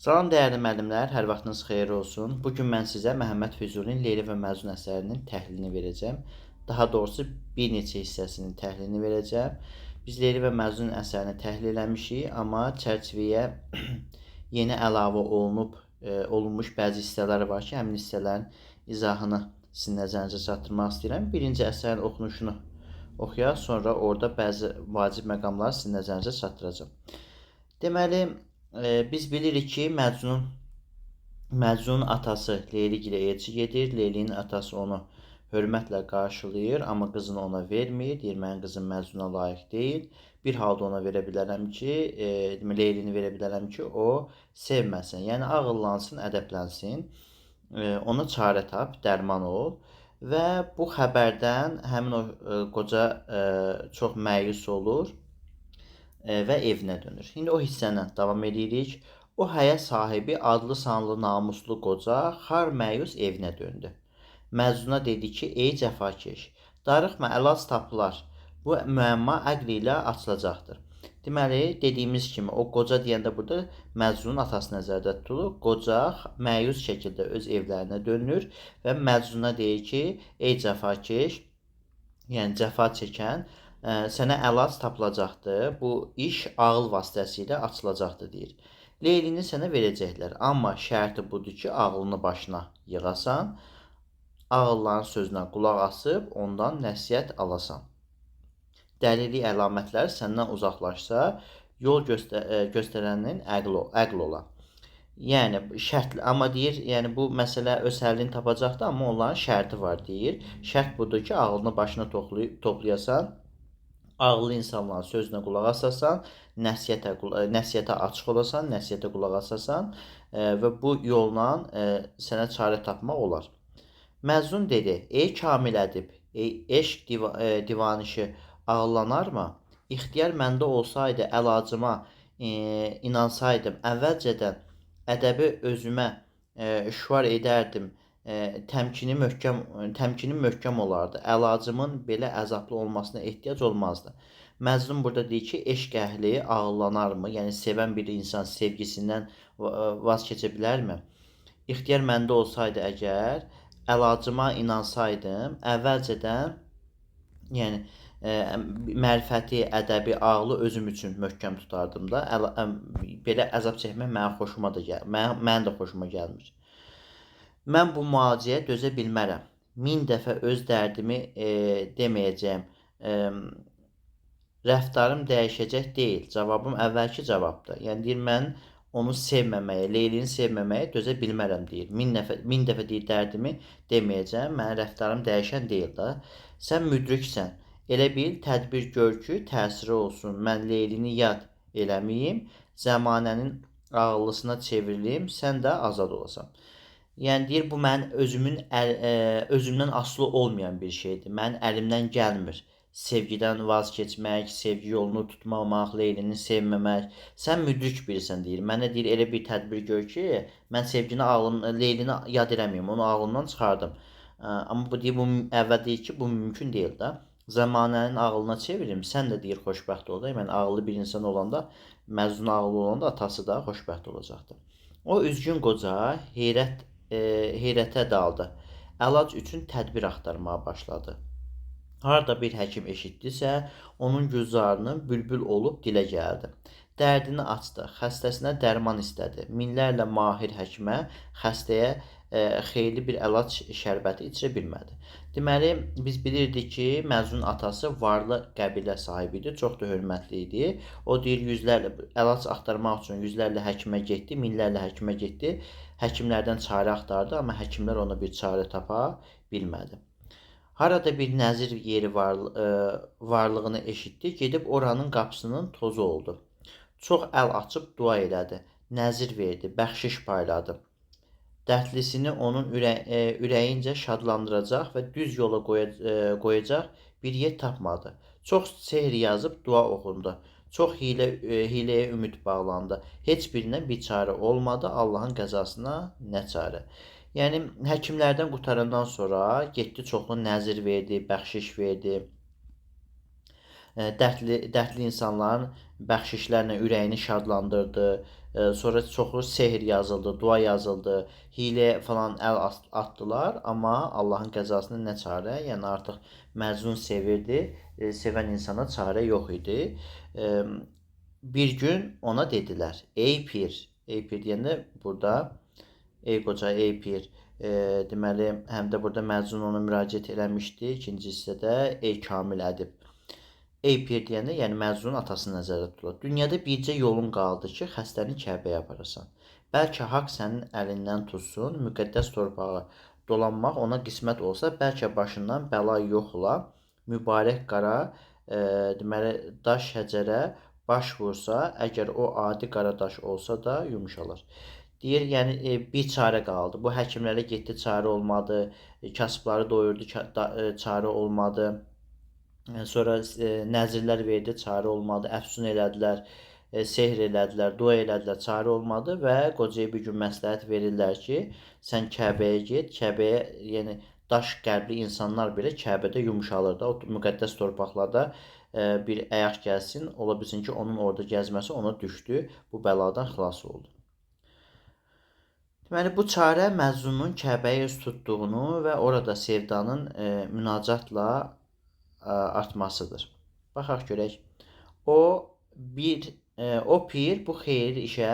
Salam dəyərli müəllimlər, hər vaxtınız xeyir olsun. Bu gün mən sizə Məhəmməd Füzulinin Leyli və Məcnun əsərinin təhlilini verəcəm. Daha doğrusu bir neçə hissəsinin təhlilini verəcəm. Biz Leyli və Məcnun əsərini təhlil eləmişik, amma çərçivəyə yeni əlavə olunmuş bəzi hissələr var ki, həmin hissələrin izahını sizin nəzərinizə çatdırmaq istəyirəm. Birinci əsərin oxunuşunu oxuyaq, sonra orada bəzi vacib məqamları sizin nəzərinizə çatdıracağam. Deməli, biz bilirik ki, Məcnunun atası Leyligilə elçi gedir. Leylinin atası onu hörmətlə qarşılayır, amma qızını ona vermir. Deyir, mənim qızım Məcnuna layiq deyil. Bir halda ona verə bilərəm ki, Leylini verə bilərəm ki, o sevməsin. Yəni ağıllansın, ədəblənsin. Ona çarə tap, dərman ol. Və bu xəbərdən həmin o qoca çox məyus olur və evinə dönür. İndi o hissədən davam edirik. O həyə sahibi adlı sanlı namuslu qoca xar məyus evinə döndü. Məcnuna dedi ki, ey cəfakeş, darıxma, əlac tapılar. Bu müəmma əql ilə açılacaqdır. Deməli, dediyimiz kimi o qoca deyəndə burada Məcnunun atası nəzərdə tutulur. Qoca məyus şəkildə öz evlərinə dönür və Məcnuna deyir ki, ey cəfakeş, yəni cəfa çəkən, sənə əlac tapılacaqdır. Bu iş ağıl vasitəsilə açılacaqdır deyir. Leylini sənə verəcəklər, amma şərti budur ki, ağlını başına yığasan, ağılların sözünə qulaq asıb ondan nəsihət alasan. Dəlillik əlamətləri səndən uzaqlaşsa, yol göstərənin əql ola. Yəni şərtli, amma deyir, yəni bu məsələ öz həllini tapacaqdır, amma onların şərti var deyir. Şərt budur ki, ağlını başına toplayasan, ağıllı insanların sözünə qulaq asasan, nəsihətə açıq olasan, nəsihətə qulaq asasan və bu yolla sənə çarə tapmaq olar. Məcnun dedi, ey kamil ədib, ey eşq divanışı ağıllanarmı? İxtiyar məndə olsaydı, əlacıma inansaydım, əvvəlcədən ədəbi özümə şüar edərdim, təmkinim möhkəm olardı. Əlacımın belə əzablı olmasına ehtiyac olmazdı. Məcnun burada deyir ki, eşq əhli ağıllanarmı? Yəni sevən bir insan sevgisindən vaz keçə bilərmi? İxtiyar məndə olsaydı əgər, əlacıma inansaydım, əvvəlcədən yəni mərifəti, ədəbi, ağlı özüm üçün möhkəm tutardım da. Belə əzab çəkmək mənim xoşuma da gəlir. Mənim də xoşuma gəlmir. Mən bu müalicəyə dözə bilmərəm. 1000 dəfə öz dərdimi deməyəcəyəm. Rəftarım dəyişəcək deyil. Cavabım əvvəlki cavabdır. Yəni deyir, mən onu sevməməyə, Leylini sevməməyə dözə bilmərəm deyir. 1000 dəfə deyir, dərdimi deməyəcəm. Mənim rəftarım dəyişən deyil də. Sən müdriksən. Elə bil, tədbir gör ki, təsiri olsun. Mən Leylini yad eləməyim, zəmanənin ağıllısına çevrilim, sən də azad olasan. Yəni deyir, bu mənim özümdən asılı olmayan bir şeydir. Mənim əlimdən gəlmir. Sevgidən vaz keçmək, sevgi yolunu tutmamaq, Leylini sevməmək. Sən müdrik birisən deyir. Mənə deyir, elə bir tədbir gör ki, mən Leylini yad eləməyim, onu ağlımdan çıxardım. Amma bu deyir, əvvəl deyir ki, bu mümkün deyil də. Zamanənin ağlına çevirim, sən də deyir, xoşbəxt olacaq. Yəni ağıllı bir insan olanda, Məcnun ağıllı olanda atası da xoşbəxt olacaqdır. O üzgün qoca heyrətə daldı. Əlac üçün tədbir axtarmağa başladı. Harda bir həkim eşitdisə, onun gülzarını bülbül olub dilə gəldi. Dərdini açdı, xəstəsinə dərman istədi. Minlərlə mahir həkimə xəstəyə xeyirli bir əlac şərbəti içirə bilmədi. Deməli, biz bilirdik ki, Məcnun atası varlı qəbilə sahibi idi, çox da hörmətli idi. O deyir, əlac axtarmaq üçün yüzlərlə həkimə getdi, minlərlə həkimə getdi. Həkimlərdən çarə axtardı, amma həkimlər ona bir çarə tapa bilmədi. Harada bir nəzir yeri varlığını eşitdi, gedib oranın qapısının tozu oldu. Çox əl açıb dua elədi, nəzir verdi, bəxşiş payladı. Dərdlisini onun ürəyincə şadlandıracaq və düz yola qoyacaq bir yer tapmadı. Çox sehr yazıb dua oxundu. Çox hiləyə ümid bağlandı. Heç birindən bir çarə olmadı. Allahın qəzasına nə çarə? Yəni həkimlərdən qutarandan sonra getdi, çoxlu nəzir verdi, bəxşiş verdi. Dərdli insanların bəxşişlərlə ürəyini şadlandırdı. Sonra çoxu sehr yazıldı, dua yazıldı, hiylə falan əl atdılar, amma Allahın qəzasına nə çarə? Yəni artıq Məcnun sevirdi, sevən insana çarə yox idi. Bir gün ona dedilər: "Ey pir." Ey pir deyəndə burada ey qoca, ey pir. Deməli, həm də burada Məcnun ona müraciət eləmişdi. İkinci hissədə ey kamil ədib. Ey pir deyəndə, yəni Məcnunun atasını nəzərdə tutulur. Dünyada bircə yolun qaldı ki, xəstəni Kəbəyə aparasan. Bəlkə haqq sənin əlindən tutsun, müqəddəs torpağı dolanmaq ona qismət olsa, bəlkə başından bəla yox ola, mübarək qara, deməli, daş şəcərə baş vursa, əgər o adi qara daş olsa da yumşalır. Deyir, yəni bir çarə qaldı. Bu həkimlərə getdi, çarə olmadı. Kasıbları doyurdu, çarə olmadı. Sonra nəzirlər verdi, çarə olmadı. Əfsun elədilər, sehr elədilər, dua elədilər, çarə olmadı və qocaya bir gün məsləhət verirlər ki, sən Kəbəyə get. Kəbəyə, yəni daş qəlbli insanlar belə Kəbədə yumşalır da. O müqəddəs torpaqlarda bir ayaq gəlsin, ola bilsin ki, onun orada gəzməsi ona düşdü. Bu bəladan xilas oldu. Deməli, bu çarə Məcnunun Kəbəyə üz tutduğunu və orada sevdanın münacatla artmasıdır. Baxaq görək. O o pir bu xeyirli işə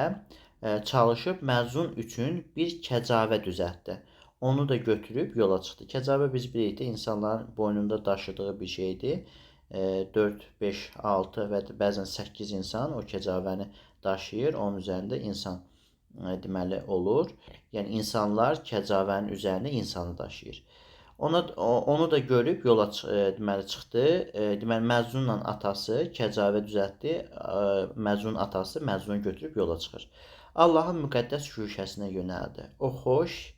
çalışıb Məcnun üçün bir kəcavə düzəltdi. Onu da götürüb yola çıxdı. Kəcavə biz bilirik də insanların boynunda daşıdığı bir şeydir. 4, 5, 6 və bəzən 8 insan o kəcavəni daşıyır. Onun üzərində insan deməli olur. Yəni insanlar kəcavənin üzərində insanı daşıyır. Onu da görüb yola deməli çıxdı. Deməli Məcnunla atası kəcavə düzəltdi. Məcnun atası Məcnunu götürüb yola çıxır. Allahın müqəddəs güşəsinə yönəldi. O xoş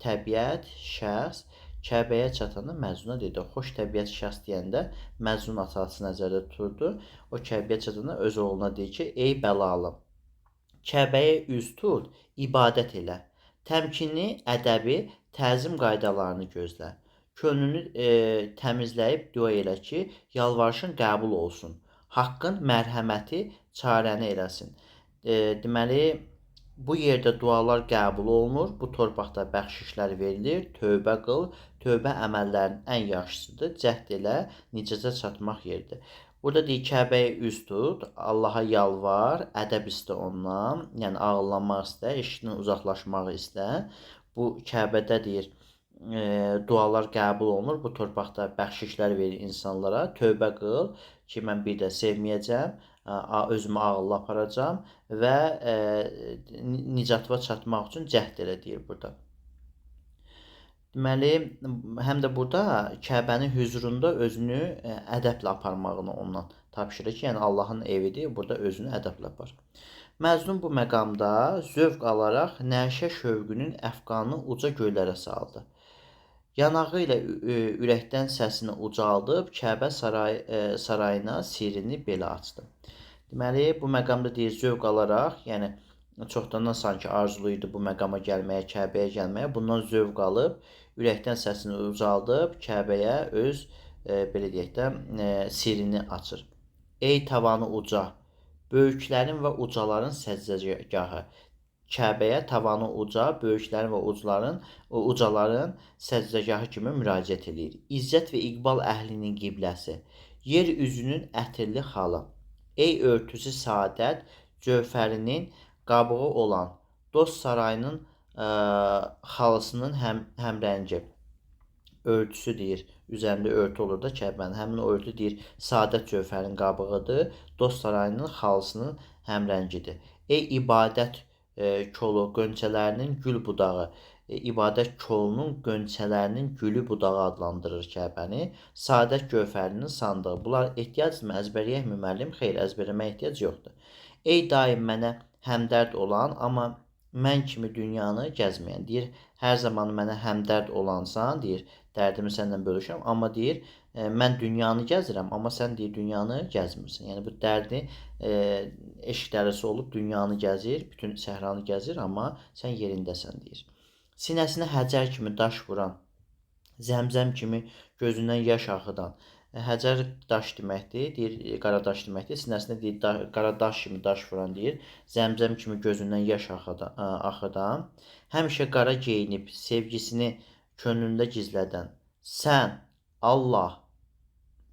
təbiət şəxs Kəbəyə çatanda Məcnuna dedi. Xoş təbiət şəxs deyəndə Məcnun atası nəzərdə tuturdu. O Kəbəyə çatanda öz oğluna deyir ki, ey bəlalım, Kəbəyə üz tut, ibadət elə. Təmkinli, ədəbi, təzim qaydalarını gözlə. Könlünü təmizləyib dua elə ki, yalvarışın qəbul olsun. Haqqın mərhəməti çarəni eləsin. Deməli, bu yerdə dualar qəbul olunur, bu torpaqda bəxşişlər verilir, tövbə qıl, tövbə əməllərinin ən yaxşısıdır, cəhd elə, nicəcə çatmaq yeridir. Burada deyir, Kəbəyə üz tut, Allaha yalvar, ədəb istə ondan, yəni ağıllanmaq istə, eşqdən uzaqlaşmağı istə. Bu Kəbədə deyir, dualar qəbul olunur, bu torpaqda bəxşişlər verir insanlara, tövbə qıl ki, mən bir də sevməyəcəm, özümü ağılla aparacam və nicatva çatmaq üçün cəhd elə deyir burada. Deməli, həm də burada Kəbənin hüzurunda özünü ədəblə aparmağını ondan tapşırır ki, yəni Allahın evidir, burada özünü ədəblə apar. Məcnun bu məqamda zövq alaraq nəşə şövqünün əfqanını uca göylərə saldı. Yanağı ilə ürəkdən səsini ucaldıb Kəbə sarayına sirrini belə açdı. Deməli, bu məqamda deyir, zövq alaraq, yəni çoxdandan sanki arzuluydu bu məqama gəlməyə, Kəbəyə gəlməyə. Bundan zövq alıb, ürəkdən səsini ucaldıb, Kəbəyə öz, belə deyək də, sirrini açır. Ey tavanı uca, böyüklərin və ucaların səccdəgahı. Kəbəyə tavanı uca, böyüklərin və ucaların səccdəgahı kimi müraciət edir. İzzət və iqbal əhlinin qibləsi, yer üzünün ətirli xalı. Ey örtüsü saadət, cövfərinin qabığı olan dost sarayının xalısının həmrəngi örtüsü deyir. Üzərində örtü olur da Kəbənin. Həmin o örtü deyir, saadət cövfərinin qabığıdır. Dost sarayının xalısının həmrəngidir. Ey ibadət kolu, qönçələrinin gül budağı. İbadət kolunun qönçələrinin gülü budağı adlandırır Kəbəni. Saadət gövhərinin sandığı. Bunlar ehtiyacmı, əzbərləyəkmi müəllim? Xeyr, əzbərləməyə ehtiyac yoxdur. Ey daim mənə həmdərd olan, amma mən kimi dünyanı gəzməyən. Deyir, hər zaman mənə həmdərd olansan, deyir, dərdimi səndən bölüşürəm, amma deyir, mən dünyanı gəzirəm, amma sən deyir, dünyanı gəzmirsən. Yəni, bu dərdi eşq dərisi olub dünyanı gəzir, bütün səhranı gəzir, amma sən yerindəsən, deyir. Sinəsinə həcər kimi daş vuran, zəmzəm kimi gözündən yaş axıdan, Həcər daş deməkdir. Deyir qara daş deməkdir. Sinəsinə deyir qara daş kimi daş vuran deyir. Zəmzəm kimi gözündən yaş axıdan, həmişə qara geyinib sevgisini könlündə gizlədən sən Allah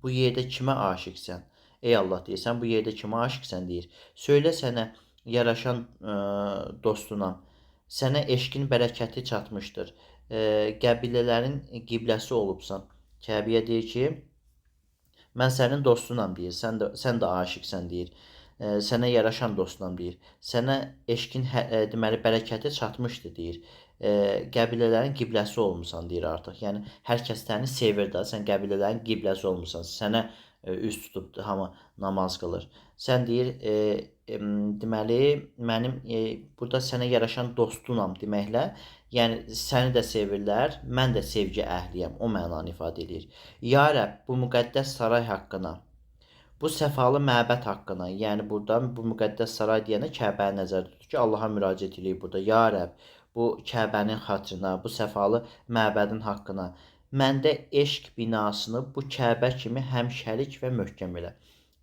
bu yerdə kimə aşiqsən? Ey Allah deyir, sən bu yerdə kimə aşiqsən deyir. Söylə sənə yaraşan dostuna, sənə eşqin bərəkəti çatmışdır. Qəbilələrin qibləsi olubsan. Kəbiyə deyir ki, mən sənin dostunam deyir. Sən də aşiqsən deyir. Sənə yaraşan dostunam deyir. Sənə eşqin deməli bərəkəti çatmışdı deyir. Qəbilələrin qibləsi olmusan deyir artıq. Yəni hər kəs səni sevir də, sən qəbilələrin qibləsi olmusan. Sənə üz tutub hamı namaz qılır. Sən deyir deməli mənim burada sənə yaraşan dostunam deməklə, yəni səni də sevirlər, mən də sevgi əhliyəm. O mənanı ifadə edir. Ya Rəbb, bu müqəddəs saray haqqına, bu səfalı məbəd haqqına, yəni burada bu müqəddəs saray deyəndə Kəbəni nəzərdə tutur ki, Allaha müraciət edir burada. Ya Rəbb, bu Kəbənin xatirına, bu səfalı məbədin haqqına məndə eşq binasını bu Kəbə kimi həmişəlik və möhkəm elə.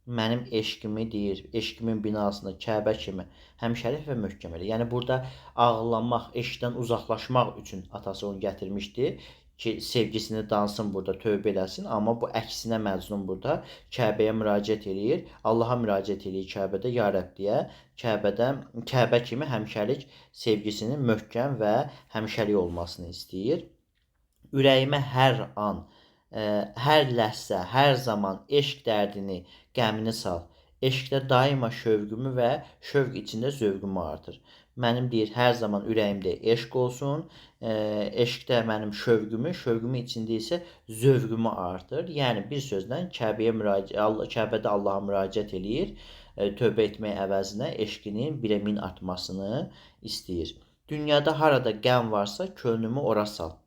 Mənim eşqimi deyir, eşqimin binasını Kəbə kimi həmişəlik və möhkəm elə. Yəni burada ağlanmaq, eşqdən uzaqlaşmaq üçün atası onu gətirmişdi ki, sevgisini dansın burada, tövbə eləsin. Amma bu əksinə Məcnun burada Kəbəyə müraciət eləyir. Allaha müraciət eləyir Kəbədə, ya Rəbb deyə. Kəbə kimi həmişəlik sevgisinin möhkəm və həmişəlik olmasını istəyir. Ürəyimə hər an, hər ləhzə, hər zaman eşq dərdini, qəmini sal. Eşqdə daima şövqümü və şövq içində zövqümü artır. Mənim deyir, hər zaman ürəyimdə eşq olsun, eşqdə mənim şövqümü içində isə zövqümü artır. Yəni bir sözlə Kəbədə Allaha müraciət eləyir, tövbə etmək əvəzinə eşqinin birə min artmasını istəyir. Dünyada harada qəm varsa, könlümü ora sal.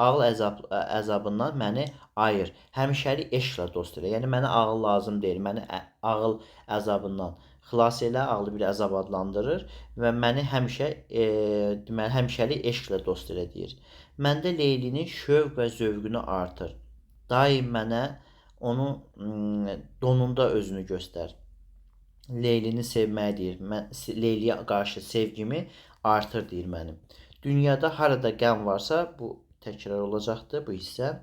Ağıl əzabından məni ayır. Həmişəlik eşqlə dost elə. Yəni mənə ağıl lazım deyil. Məni ağıl əzabından xilas elə, ağlı bir əzab adlandırır və məni deməli həmişəlik eşqlə dost elə deyir. Məndə Leylinin şövq və zövqünü artır. Daim mənə onun donunda özünü göstər. Leylini sevməyi deyir. Mən Leyliyə qarşı sevgimi artır deyir mənim. Dünyada harada qəm varsa, bu təkrar olacaqdır bu hissə.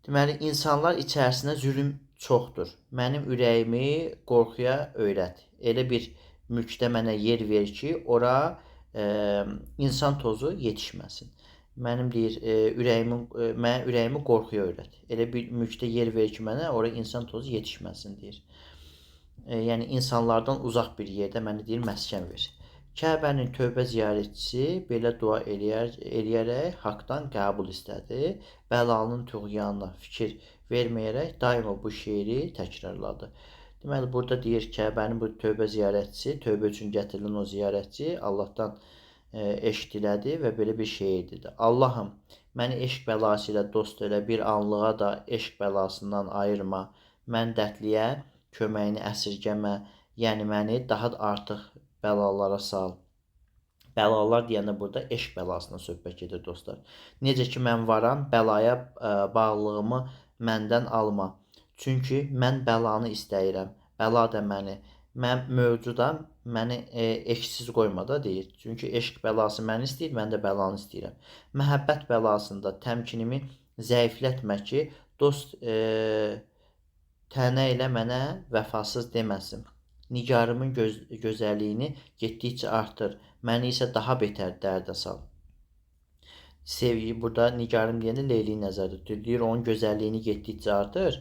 Deməli, insanlar içərisində zülm çoxdur. Mənim ürəyimi qorxuya öyrət. Elə bir mülkdə mənə yer ver ki, ora insan tozu yetişməsin. Mənim deyir, mənə ürəyimi qorxuya öyrət. Elə bir mülkdə yer ver ki, mənə ora insan tozu yetişməsin deyir. Yəni insanlardan uzaq bir yerdə mənə deyir məskən ver. Kəbənin tövbə ziyarətçisi belə dua eləyərək haqdan qəbul istədi. Bəlalının tuğyanına fikir verməyərək daima bu şeiri təkrarladı. Deməli, burada deyir Kəbənin bu tövbə ziyarətçisi, tövbə üçün gətirilən o ziyarətçi Allahdan eşq dilədi və belə bir şeir dedi. Allahım, məni eşq bəlası ilə dost elə, bir anlığa da eşq bəlasından ayırma. Mən dərdliyə köməyini əsirgəmə, yəni məni daha artıq bəlalara sal. Bəlalar deyəndə burada eşq bəlasından söhbət gedir dostlar. Necə ki mən varam, bəlaya bağlılığımı məndən alma. Çünki mən bəlanı istəyirəm. Bəla da məni. Mən mövcudam, məni eşqsiz qoyma da deyir. Çünki eşq bəlası məni istəyir, mən də bəlanı istəyirəm. Məhəbbət bəlasında təmkinimi zəiflətmə ki, dost tənə ilə mənə vəfasız deməsin. Nigarımın gözəlliyini getdikcə artır. Məni isə daha betər dərdə sal. Sevgi burada nigarım deyəndə Leyliyi nəzərdə tutur. Deyir, onun gözəlliyini getdikcə artır.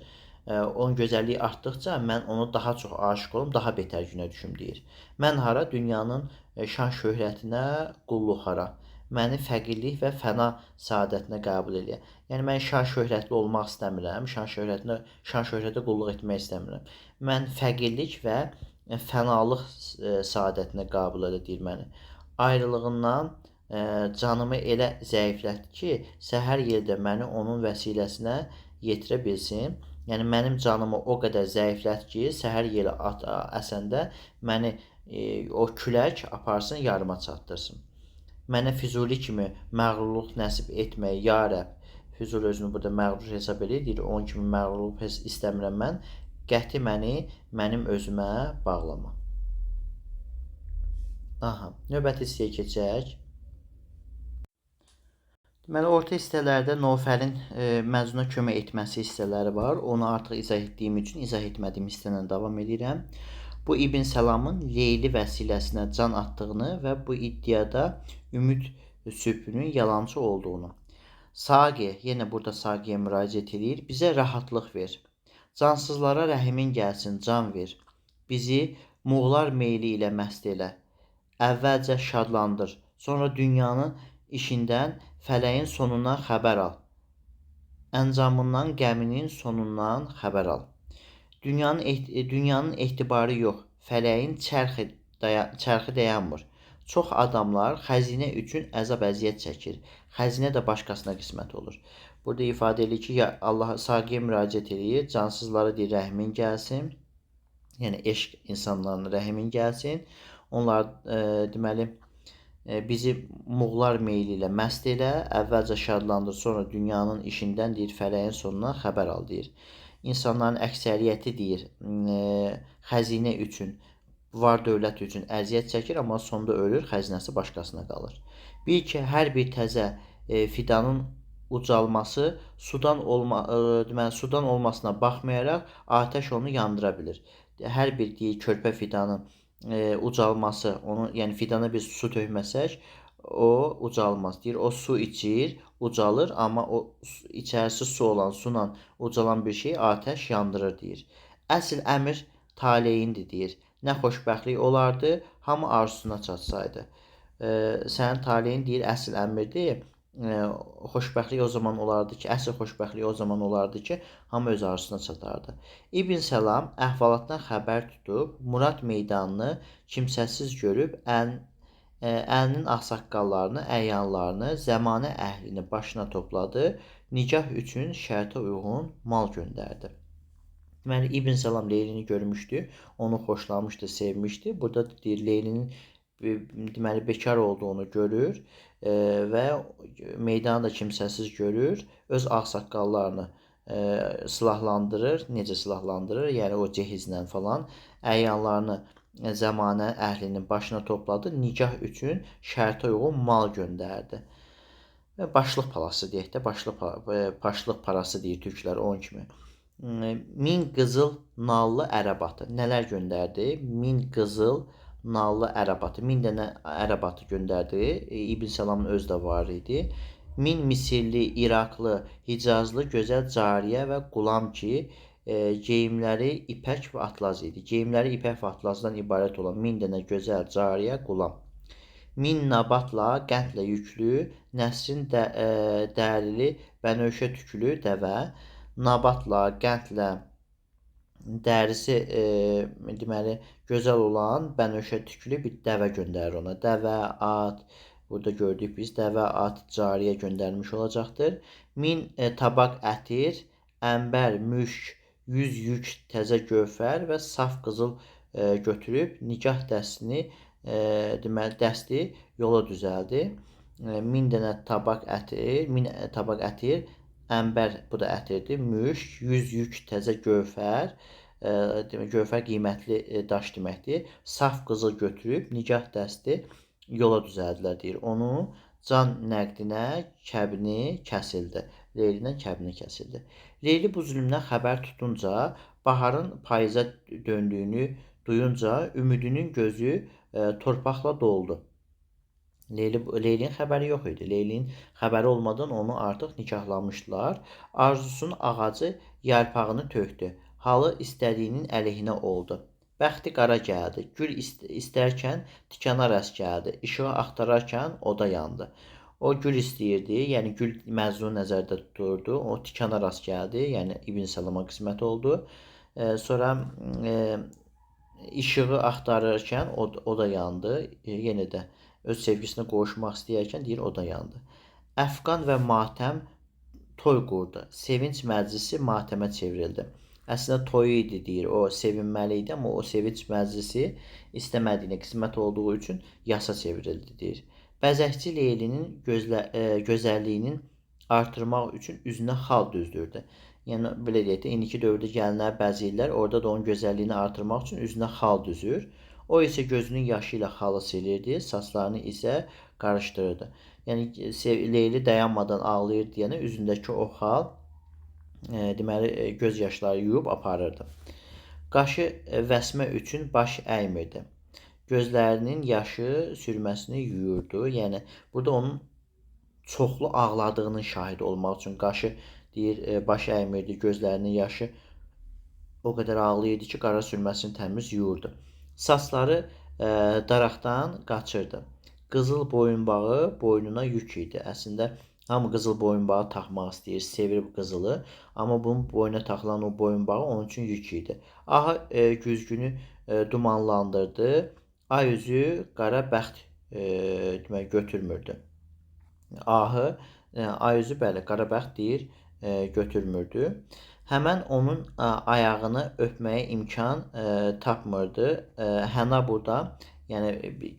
Onun gözəlliyi artdıqca mən onu daha çox aşiq olum, daha betər günə düşüm deyir. Mən hara? Dünyanın şan şöhrətinə, qulluq hara? Məni fəqirlik və fəna saadətinə qəbul edir. Yəni mən şan şöhrətli olmaq istəmirəm. Şan şöhrətə qulluq etmək istəmirəm. Mən fəqirlik və fənalıq saadətinə qəbul elə deyir məni. Ayrılığından canımı elə zəiflət ki, səhər yerdə məni onun vəsiləsinə yetirə bilsin. Yəni mənim canımı o qədər zəiflət ki, səhər yeri əsəndə məni o külək aparsın, yarıma çatdırsın. Mənə Füzuli kimi məğrurluq nəsib etmək, ya Rəbb. Füzuli özünü burada məğrur hesab edir. Deyir, onun kimi məğrur istəmirəm mən. Qəti məni mənim özümə bağlama. Aha, növbəti hissəyə keçək. Deməli, orta hissələrdə Nofərin Məcnuna kömək etməsi hissələri var. Onu artıq izah etdiyim üçün izah etmədiyim hissədən davam edirəm. Bu İbn Səlamın Leyli vəsiləsinə can atdığını və bu iddiada ümid sübhünün yalançı olduğunu. Saqi, yenə burada Saqiyə müraciət edir. Bizə rahatlıq ver. Cansızlara rəhimin gəlsin, can ver. Bizi muğlar meyli ilə məst elə. Əvvəlcə şadlandır. Sonra dünyanın işindən, fələyin sonundan xəbər al. Əncamından, qəminin sonundan xəbər al. Dünyanın etibarı yox, fələyin çərxi dayanmır. Çox adamlar xəzinə üçün əzab-əziyyət çəkir. Xəzinə də başqasına qismət olur. Burada ifadə edir ki, Allah Saqiyə müraciət edir, cansızlara deyir, rəhmin gəlsin. Yəni eşq insanlarına rəhimin gəlsin. Onlar deməli bizi muğlar meyli ilə məst elə, əvvəlcə şadlandır, sonra dünyanın işindən deyir, fələyin sonundan xəbər al deyir. İnsanların əksəriyyəti deyir, xəzinə üçün, var dövlət üçün əziyyət çəkir, amma sonda ölür, xəzinəsi başqasına qalır. Bil ki, hər bir təzə fidanın ucalması sudan olmasına baxmayaraq atəş onu yandıra bilir. Hər bir deyir, körpə fidanın ucalması, onu, yəni fidana biz su tökməsək, o ucalmaz. Deyir, o su içir, ucalır, amma o içərisi su olan, sula ucalan bir şey atəş yandırır deyir. Əsl əmr taleyindir deyir. Nə xoşbəxtlik olardı, hamı arzusuna çatsaydı. Sənin taleyin deyir, əsl əmrdir. Xoşbəxtlik o zaman olardı ki, əsl xoşbəxtlik o zaman olardı ki, hamı öz arzusuna çatardı. İbn Səlam əhvalatdan xəbər tutub, Murad meydanını kimsəsiz görüb, əlinin ağsaqqallarını, əyanlarını, zəmanə əhlini başına topladı, nikah üçün şərtə uyğun mal göndərdi. Deməli, İbn Səlam Leylini görmüşdü, onu xoşlamışdı, sevmişdi. Burada deyir, Leylinin deməli, bekar olduğunu görür və meydanı da kimsəsiz görür, öz ağsaqqallarını silahlandırır. Necə silahlandırır? Yəni o cehizlə falan əyanlarını zəmanə əhlinin başına topladı, nikah üçün şərtə uyğun mal göndərdi. Və başlıq parası deyək də, başlıq parası deyir türklər onun kimi. 1000 qızıl nallı ərəb atı. Nələr göndərdi? 1000 qızıl nallı ərəb atı. 1000 dənə ərəb atı göndərdi. İbn Səlamın özü də var idi. 1000 Misirli, İraqlı, Hicazlı gözəl cariyə və qulam ki, geyimləri ipək və atlaz idi. Geyimləri ipək və atlazdan ibarət olan 1000 dənə gözəl cariyə, qulam. 1000 nabatla, qəndlə yüklü, nəsrin dərili, bənövşə tüklü dəvə, nabatla, qəndlə, dərisi deməli gözəl olan bənövşə tüklü bir dəvə göndərir ona. Dəvə, at, burada gördük biz, dəvə, at, cariyə göndərmiş olacaqdır. 1000 tabaq ətir, ənbər, müşk, 100 yük təzə gövhər və saf qızıl götürüb nikah dəstini deməli dəsti yola düzəldi. 1000 dənə tabaq ətir, 1000 tabaq ətir, ənbər, bu da ətirdir, müşk, 100 yük təzə gövhər, gövhər qiymətli daş deməkdir. Saf qızıl götürüb nikah dəsti yola düzəldilər deyir. Onu can nəqdinə kəbini kəsildi. Leylindən kəbini kəsildi. Leyli bu zülmdən xəbər tutunca, baharın payıza döndüyünü duyunca ümidinin gözü torpaqla doldu. Leylinin xəbəri yox idi. Leylinin xəbəri olmadan onu artıq nikahlamışdılar. Arzusunun ağacı yarpağını tökdü. Halı istədiyinin əleyhinə oldu. Bəxti qara gəldi. Gül istərkən tikana rast gəldi. İşığı axtararkən oda yandı. O gül istəyirdi, yəni gül Məcnunu nəzərdə tuturdu. O tikana rast gəldi, yəni İbn Səlama qismət oldu. Sonra işığı axtararkən oda yandı. Yenə də öz sevgisinə qovuşmaq istəyərkən deyir, o da yandı. Əfqan və matəm toy qurdu. Sevinç məclisi matəmə çevrildi. Əslində toyu idi deyir, o sevinməli idi, amma o sevinç məclisi istəmədiyinə qismət olduğu üçün yasa çevrildi deyir. Bəzəkçi Leylinin gözəlliyinin artırmaq üçün üzünə xal düzdürdü. Yəni belə deyək də, indiki dövrdə gəlinlər bəzəyirlər, orada da onun gözəlliyini artırmaq üçün üzünə xal düzür. O isə gözünün yaşı ilə xalı silirdi, saçlarını isə qarışdırırdı. Yəni Leyli dayanmadan ağlayır deyənə üzündəki o xal deməli göz yaşları yuyub aparırdı. Qaşı vəsmə üçün baş əymirdi. Gözlərinin yaşı sürməsini yuyurdu. Yəni burada onun çoxlu ağladığının şahidi olmaq üçün qaşı deyir baş əymirdi, gözlərinin yaşı o qədər ağlayırdı ki, qara sürməsini təmiz yuyurdu. Saçları daraqdan qaçırdı. Qızıl boyunbağı boynuna yük idi. Əslində hamı qızıl boyunbağı taxmaq istəyir, sevir bu qızılı, amma bunun boynuna taxılan o boyunbağı onun üçün yük idi. Ahı güzgünü dumanlandırdı. Ay üzü qara bəxt demək götürmürdü. Ahı ay üzü bəli qara bəxt deyir götürmürdü. Həmən onun ayağını öpməyə imkan tapmırdı. Həna burada, yəni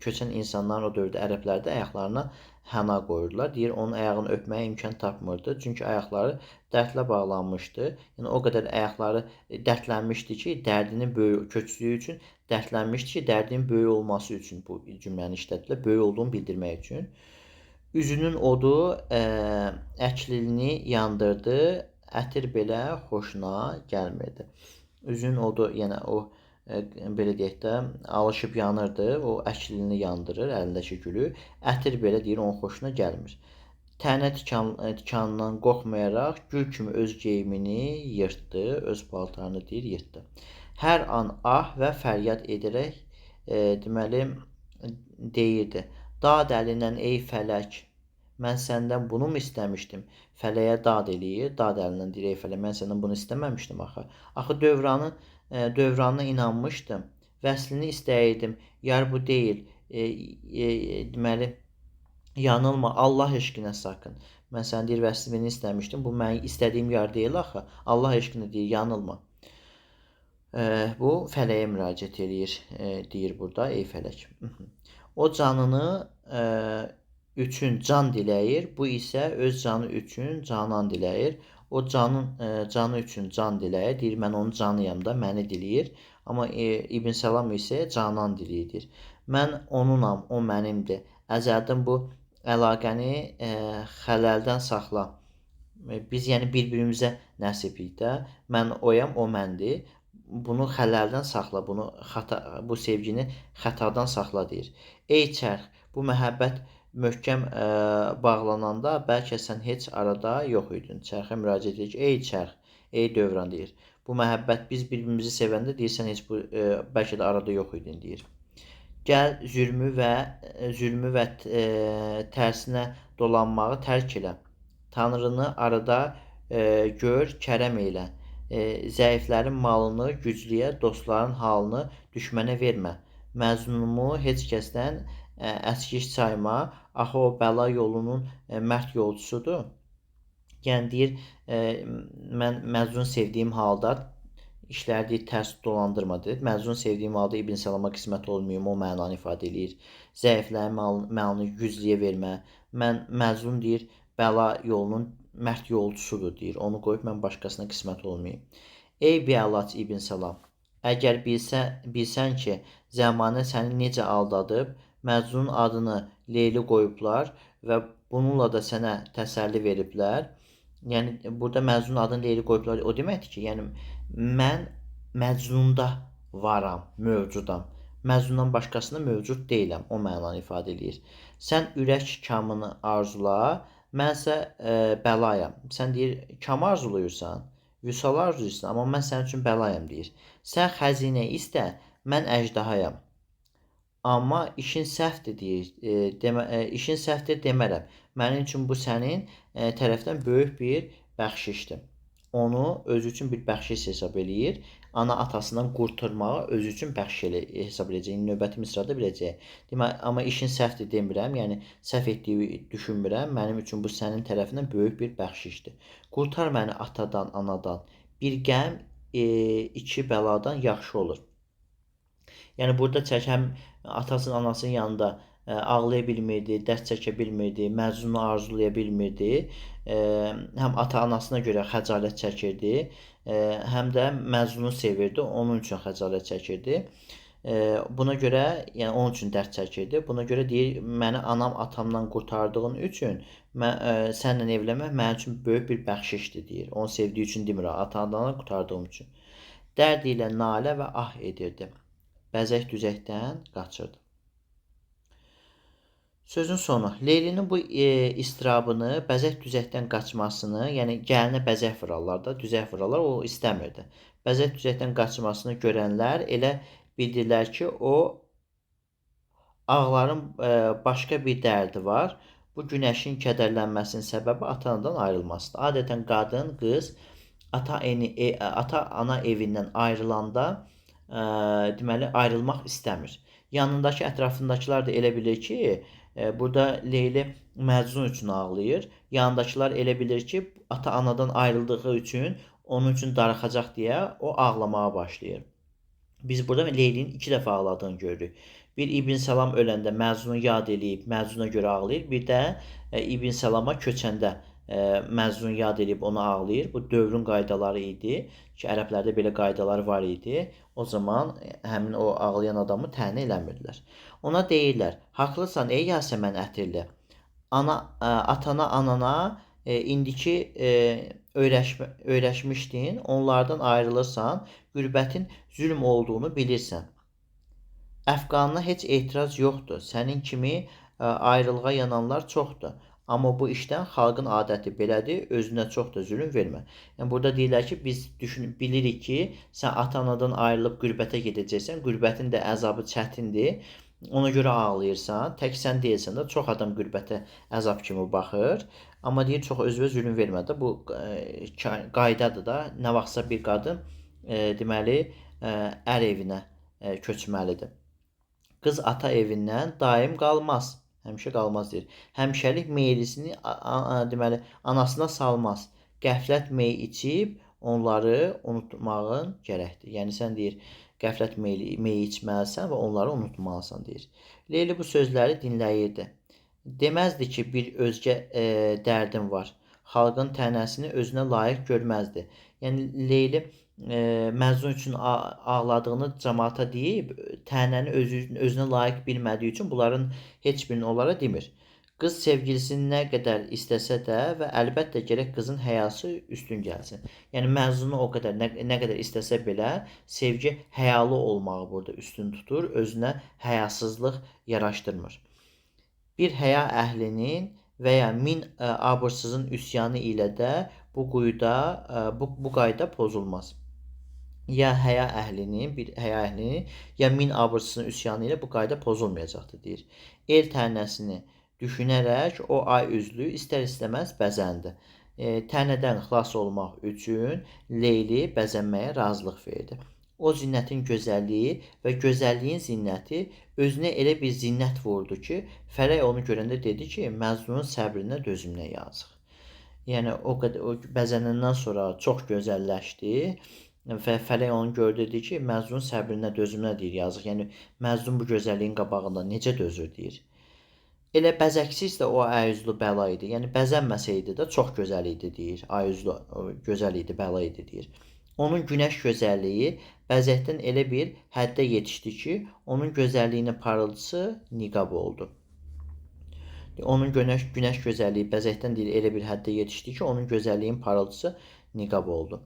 köçən insanların o dövrdə ərəblərdə ayaqlarına həna qoyurdular. Deyir onun ayağını öpməyə imkan tapmırdı. Çünki ayaqları dərdlə bağlanmışdı. Yəni o qədər ayaqları dərdlənmişdi ki, dərdinin böyük köçdüyü üçün dərdlənmişdi ki, dərdinin böyük olması üçün bu cümləni işlətdilər. Böyük olduğunu bildirmək üçün. Üzünün odu əklini yandırdı, ətir belə xoşuna gəlmirdi. Üzünün odu, yəni o belə deyək də, alışıb yanırdı, o əklini yandırır, əlindəki gülü. Ətir belə deyir, onun xoşuna gəlmir. Tənə tikanından qorxmayaraq gül kimi öz geyimini yırtdı, öz paltarını deyir, yırtdı. Hər an ah və fəryad edərək deməli deyirdi. Dad əlindən ey fələk, mən səndən bunu mu istəmişdim? Fələyə dad eləyir, dad əlindən deyir ey fələk, mən səndən bunu istəməmişdim axı. Axı dövranına inanmışdım, vəslini istəyirdim, yar bu deyil, deməli, yanılma, Allah eşqinə sakın. Mən sənin deyir vəslini istəmişdim, bu mənim istədiyim yar deyil axı, Allah eşqinə deyir, yanılma. Bu fələyə müraciət eləyir, deyir burada, ey fələk. O canını üçün can diləyir, bu isə öz canı üçün canan diləyir. O canı üçün can diləyir, deyir mən onun canıyam da, məni diləyir. Amma İbn Səlam isə canan diləyir. Mən onunam, o mənimdir. Əzəldən bu əlaqəni xələldən saxla. Biz yəni bir-birimizə nəsibik də. Mən oyam, o məndir. Bunu xələldən saxla, bu sevgini xətadan saxla deyir. Ey çərx, bu məhəbbət möhkəm bağlananda bəlkə sən heç arada yox idin. Çərxə müraciət edir ki, ey çərx, ey dövran deyir. Bu məhəbbət biz bir-birimizi sevəndə deyirsən heç bu bəlkə də arada yox idin deyir. Gəl zülmü və tərsinə dolanmağı tərk elə. Tanrını arada gör, kərəm elə. Zəiflərin malını güclüyə, dostların halını düşmənə vermə. Məzlumu heç kəsdən əskiş sayma. Axı o bəla yolunun mərd yolcusudur. Yəni deyir, mən məzlun sevdiyim halda işləri tərs dolandırma deyir. Məzlun sevdiyim halda İbn Səlama qismət olmayım, o mənanı ifadə eləyir. Zəiflərin malını güclüyə vermə. Mən məzlun deyir, bəla yolunun mərd yolcusudur deyir. Onu qoyub mən başqasına qismət olmayım. Ey biəlac İbn Səlam, əgər bilsən ki, zəmanə səni necə aldadıb, Məcnun adını Leyli qoyublar və bununla da sənə təsəlli veriblər. Yəni burada Məcnun adını Leyli qoyublar. O deməkdir ki, yəni mən Məcnunda varam, mövcudam. Məcnundan başqasında mövcud deyiləm. O mənanı ifadə eləyir. Sən ürək kamını arzula, mənsə bəlayam. Sən deyir, kam arzuluyursan, vüsal arzuluyursan, amma mən sənin üçün bəlayam deyir. Sən xəzinə istə, mən əjdahayam. Amma işin səhvdir deyir. İşin səhvdir demərəm. Mənim üçün bu sənin tərəfdən böyük bir bəxşişdir. Onu özü üçün bir bəxşiş hesab eləyir. Ana atasından qurtarmağı özü üçün bəxşiş hesab eləyəcək. Növbəti misrada biləcək. Demək, amma işin səhvdir demirəm. Yəni səhv etdiyi düşünmürəm. Mənim üçün bu sənin tərəfindən böyük bir bəxşişdir. Qurtar məni atadan, anadan. Bir qəm iki bəladan yaxşı olur. Yəni burada həm atasının, anasının yanında ağlaya bilmirdi, dərd çəkə bilmirdi, məzunu arzulaya bilmirdi. Həm ata-anasına görə xəcalət çəkirdi, həm də məzunu sevirdi, onun üçün xəcalət çəkirdi. Buna görə, yəni onun üçün dərd çəkirdi. Buna görə deyir, məni anam atamdan qurtardığın üçün səninlə evlənmək mənim üçün böyük bir bəxşişdir deyir. Onu sevdiyi üçün demir, ata-anamdan qurtardığım üçün. Dərd ilə nalə və ah edirdi. Bəzək düzəkdən qaçırdı. Sözün sonu. Leylinin bu istirabını, bəzək düzəkdən qaçmasını, yəni gəlinə bəzək vurarlar da, düzək vurarlar, o istəmirdi. Bəzək düzəkdən qaçmasını görənlər elə bildirlər ki, o ağların başqa bir dərdi var. Bu günəşin kədərlənməsinin səbəbi ata-anadan ayrılmasıdır. Adətən qadın, qız ata-ana evindən ayrılanda deməli ayrılmaq istəmir. Yanındakı, ətrafındakılar da elə bilir ki, burada Leyli Məcnun üçün ağlayır. Yanındakılar elə bilir ki, ata-anadan ayrıldığı üçün onun üçün darıxacaq deyə o ağlamağa başlayır. Biz burada Leylinin 2 dəfə ağladığını görürük. Bir İbn Səlam öləndə Məcnunu yad eləyib, Məcnuna görə ağlayır. Bir də İbn Səlama köçəndə Məcnunu yad eləyib onu ağlayır. Bu dövrün qaydaları idi ki, ərəblərdə belə qaydalar var idi. O zaman həmin o ağlayan adamı tənə eləmirdilər. Ona deyirlər: "Haqlısan ey Yasəmən ətirli. Atana, anana indiki öyrəşmişdin, onlardan ayrılırsan, qürbətin zülm olduğunu bilirsən. Əfqanına heç etiraz yoxdur. Sənin kimi ayrılığa yananlar çoxdur. Amma bu işdən xalqın adəti belədir, özünə çox da zülm vermə." Yəni burada deyirlər ki, biz bilirik ki, sən ata-anadan ayrılıb qürbətə gedəcəksən, qürbətin də əzabı çətindir. Ona görə ağlayırsan. Tək sən deyilsən də, çox adam qürbətə əzab kimi baxır. Amma deyir, çox özünə zülm vermə də. Bu qaydadır da. Nə vaxtsa bir qadın deməli ər evinə köçməlidir. Qız ata evindən daim qalmaz. Həmişə qalmaz deyir. Həmişəlik meylisini deməli anasına salmaz. Qəflət mey içib onları unutmağın gərəkdir. Yəni sən deyir, qəflət meyi içməlisən və onları unutmalısan deyir. Leyli bu sözləri dinləyirdi. Deməzdi ki, bir özgə dərdim var. Xalqın tənəsini özünə layiq görməzdi. Yəni Leyli Məcnun üçün ağladığını cəmaata deyib, tənəni özünə layiq bilmədiyi üçün bunların heç birini onlara demir. Qız sevgilisini nə qədər istəsə də və əlbəttə gərək qızın həyası üstün gəlsin. Yəni Məcnunu o qədər nə qədər istəsə belə sevgi həyalı olmağı burada üstün tutur, özünə həyasızlıq yaraşdırmır. Bir həya əhlinin və ya 1000 abırsızın üsyanı ilə də bu qayda pozulmaz. Ya həya əhlinin ya 1000 abırsızın üsyanı ilə bu qayda pozulmayacaqdır deyir. El tənəsini düşünərək o ay üzlü istər-istəməz bəzəndi. Tənədən xilas olmaq üçün Leyli bəzənməyə razılıq verdi. O zinətin gözəlliyi və gözəlliyin zinəti özünə elə bir zinət vurdu ki, Fərək onu görəndə dedi ki, Məcnunun səbrinə dözümünə yazıq. Yəni o bəzənəndən sonra çox gözəlləşdi və Fərək onu gördü dedi ki, Məcnunun səbrinə dözümünə deyir yazıq. Yəni Məcnun bu gözəlliyin qabağında necə dözür deyir. Elə bəzəksiz də o əyüzlü bəla idi. Yəni bəzənməsəydi də çox gözəl idi deyir. Əyüzlü gözəl idi, bəla idi deyir. Onun günəş gözəlliyi bəzəkdən elə bir həddə yetişdi ki, onun gözəlliyinin parıltısı niqab oldu. Onun günəş gözəlliyi bəzəkdən deyir elə bir həddə yetişdi ki, onun gözəlliyinin parıltısı niqab oldu.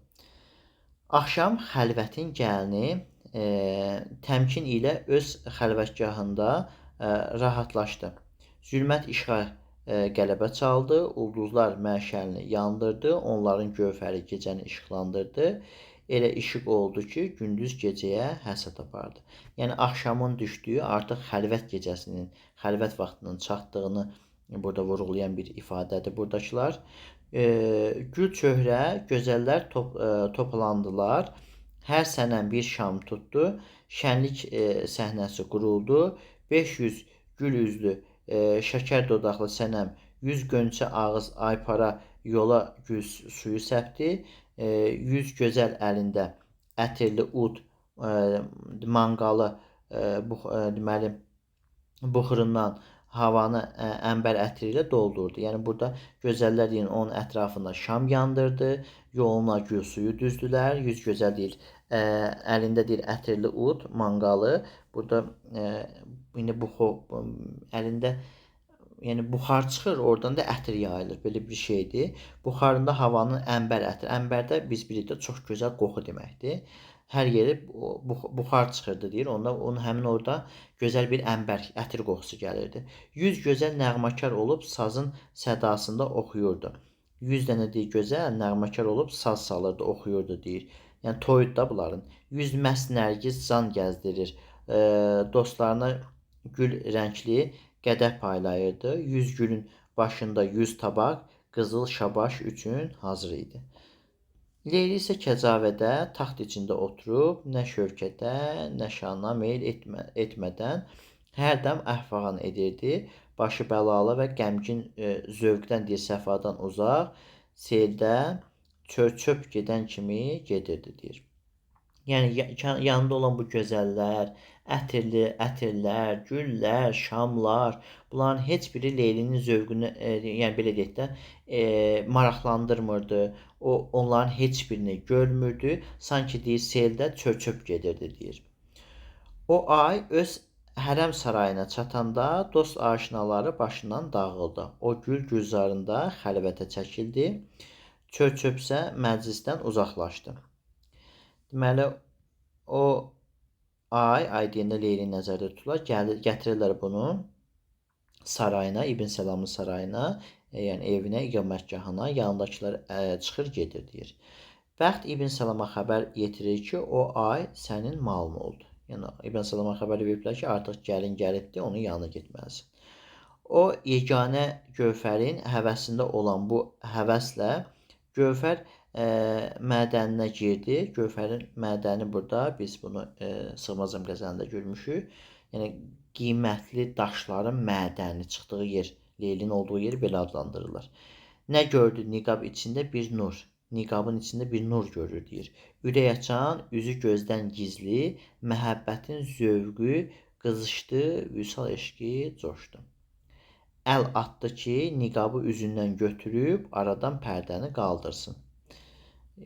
Axşam xəlvətin gəlini təmkin ilə öz xəlvətgahında rahatlaşdı. Zülmət işığa qələbə çaldı, ulduzlar məşəlini yandırdı, onların gövhəri gecəni işıqlandırdı. Elə işıq oldu ki, gündüz gecəyə həsəd apardı. Yəni axşamın düşdüyü artıq xəlvət gecəsinin, xəlvət vaxtının çatdığını burada vurğulayan bir ifadədir buradakılar. Gül çöhrə, gözəllər toplandılar. Hər sənəm bir şam tutdu. Şənlik səhnəsi quruldu. 500 gül üzlü, şəkər dodaqlı sənəm 100 qönçə ağız aypara yola gül suyu səpdi. 100 gözəl əlində ətirli ud, manqalı deməli buxurundan havanı əmbər ətri ilə doldurdu. Yəni burada gözəllər deyir onun ətrafında şam yandırdı, yoluna gül suyu düzdülər. Yüz gözəl deyir əlində deyir ətirli ud, manqalı. Burada indi bu əlində yəni buxar çıxır, oradan da ətir yayılır. Belə bir şeydir. Buxarında havanın əmbər ətri. Əmbər də biz bilirik də çox gözəl qoxu deməkdir. Hər yeri buxar çıxırdı deyir. Onun həmin orada gözəl bir əmbər, ətir qoxusu gəlirdi. Yüz gözəl nəğməkar olub sazın sədasında oxuyurdu. Yüz dənə deyir gözəl nəğməkar olub saz salırdı, oxuyurdu deyir. Yəni toyudu da bunların. Yüz məst nərgiz can gəzdirir. Dostlarına gül rəngli qədəh paylayırdı. 100 gülün başında 100 tabaq qızıl şabaş üçün hazır idi. Leyli isə kəcavədə taxt içində oturub, nə şövkətə, nə şana meyl etmədən hər dəm əhvəqan edirdi. Başı bəlalı və qəmgin zövqdən deyir, səfadan uzaq, seldə çöp gedən kimi gedirdi deyir. Yəni yanında olan bu gözəllər, ətirlər, güllər, şamlar, bunların heç biri Leylinin zövqünü, yəni belə deyək də, maraqlandırmırdı. O onların heç birini görmürdü. Sanki deyir seldə çöp gedirdi deyir. O ay öz hərəm sarayına çatanda dost aşinaları başından dağıldı. O gülzarında xəlvətə çəkildi. Çöpsə məclisdən uzaqlaşdı. Deməli, o ay deyəndə Leyli nəzərdə tuturlar, gətirirlər bunu sarayına, İbn Səlamın sarayına, yəni evinə, iqamətgahına, yanındakılar çıxır, gedir deyir. Bəxt İbn Səlama xəbər yetirir ki, o ay sənin malın oldu. Yəni İbn Səlama xəbər veriblər ki, artıq gəlin gəlibdi, onun yanına getməlisən. O yeganə Gövhərin həvəsində olan bu həvəslə Gövhər mədəninə girdi. Gövhərin mədəni burada biz bunu Sığmazam qəzəlində görmüşük. Yəni qiymətli daşların mədəni çıxdığı yer, Leylinin olduğu yeri belə adlandırırlar. Nə gördü niqab içində bir nur. Niqabın içində bir nur görür deyir. Ürək açan, üzü gözdən gizli, məhəbbətin zövqü qızışdı, vüsal eşqi coşdu. Əl atdı ki, niqabı üzündən götürüb aradan pərdəni qaldırsın.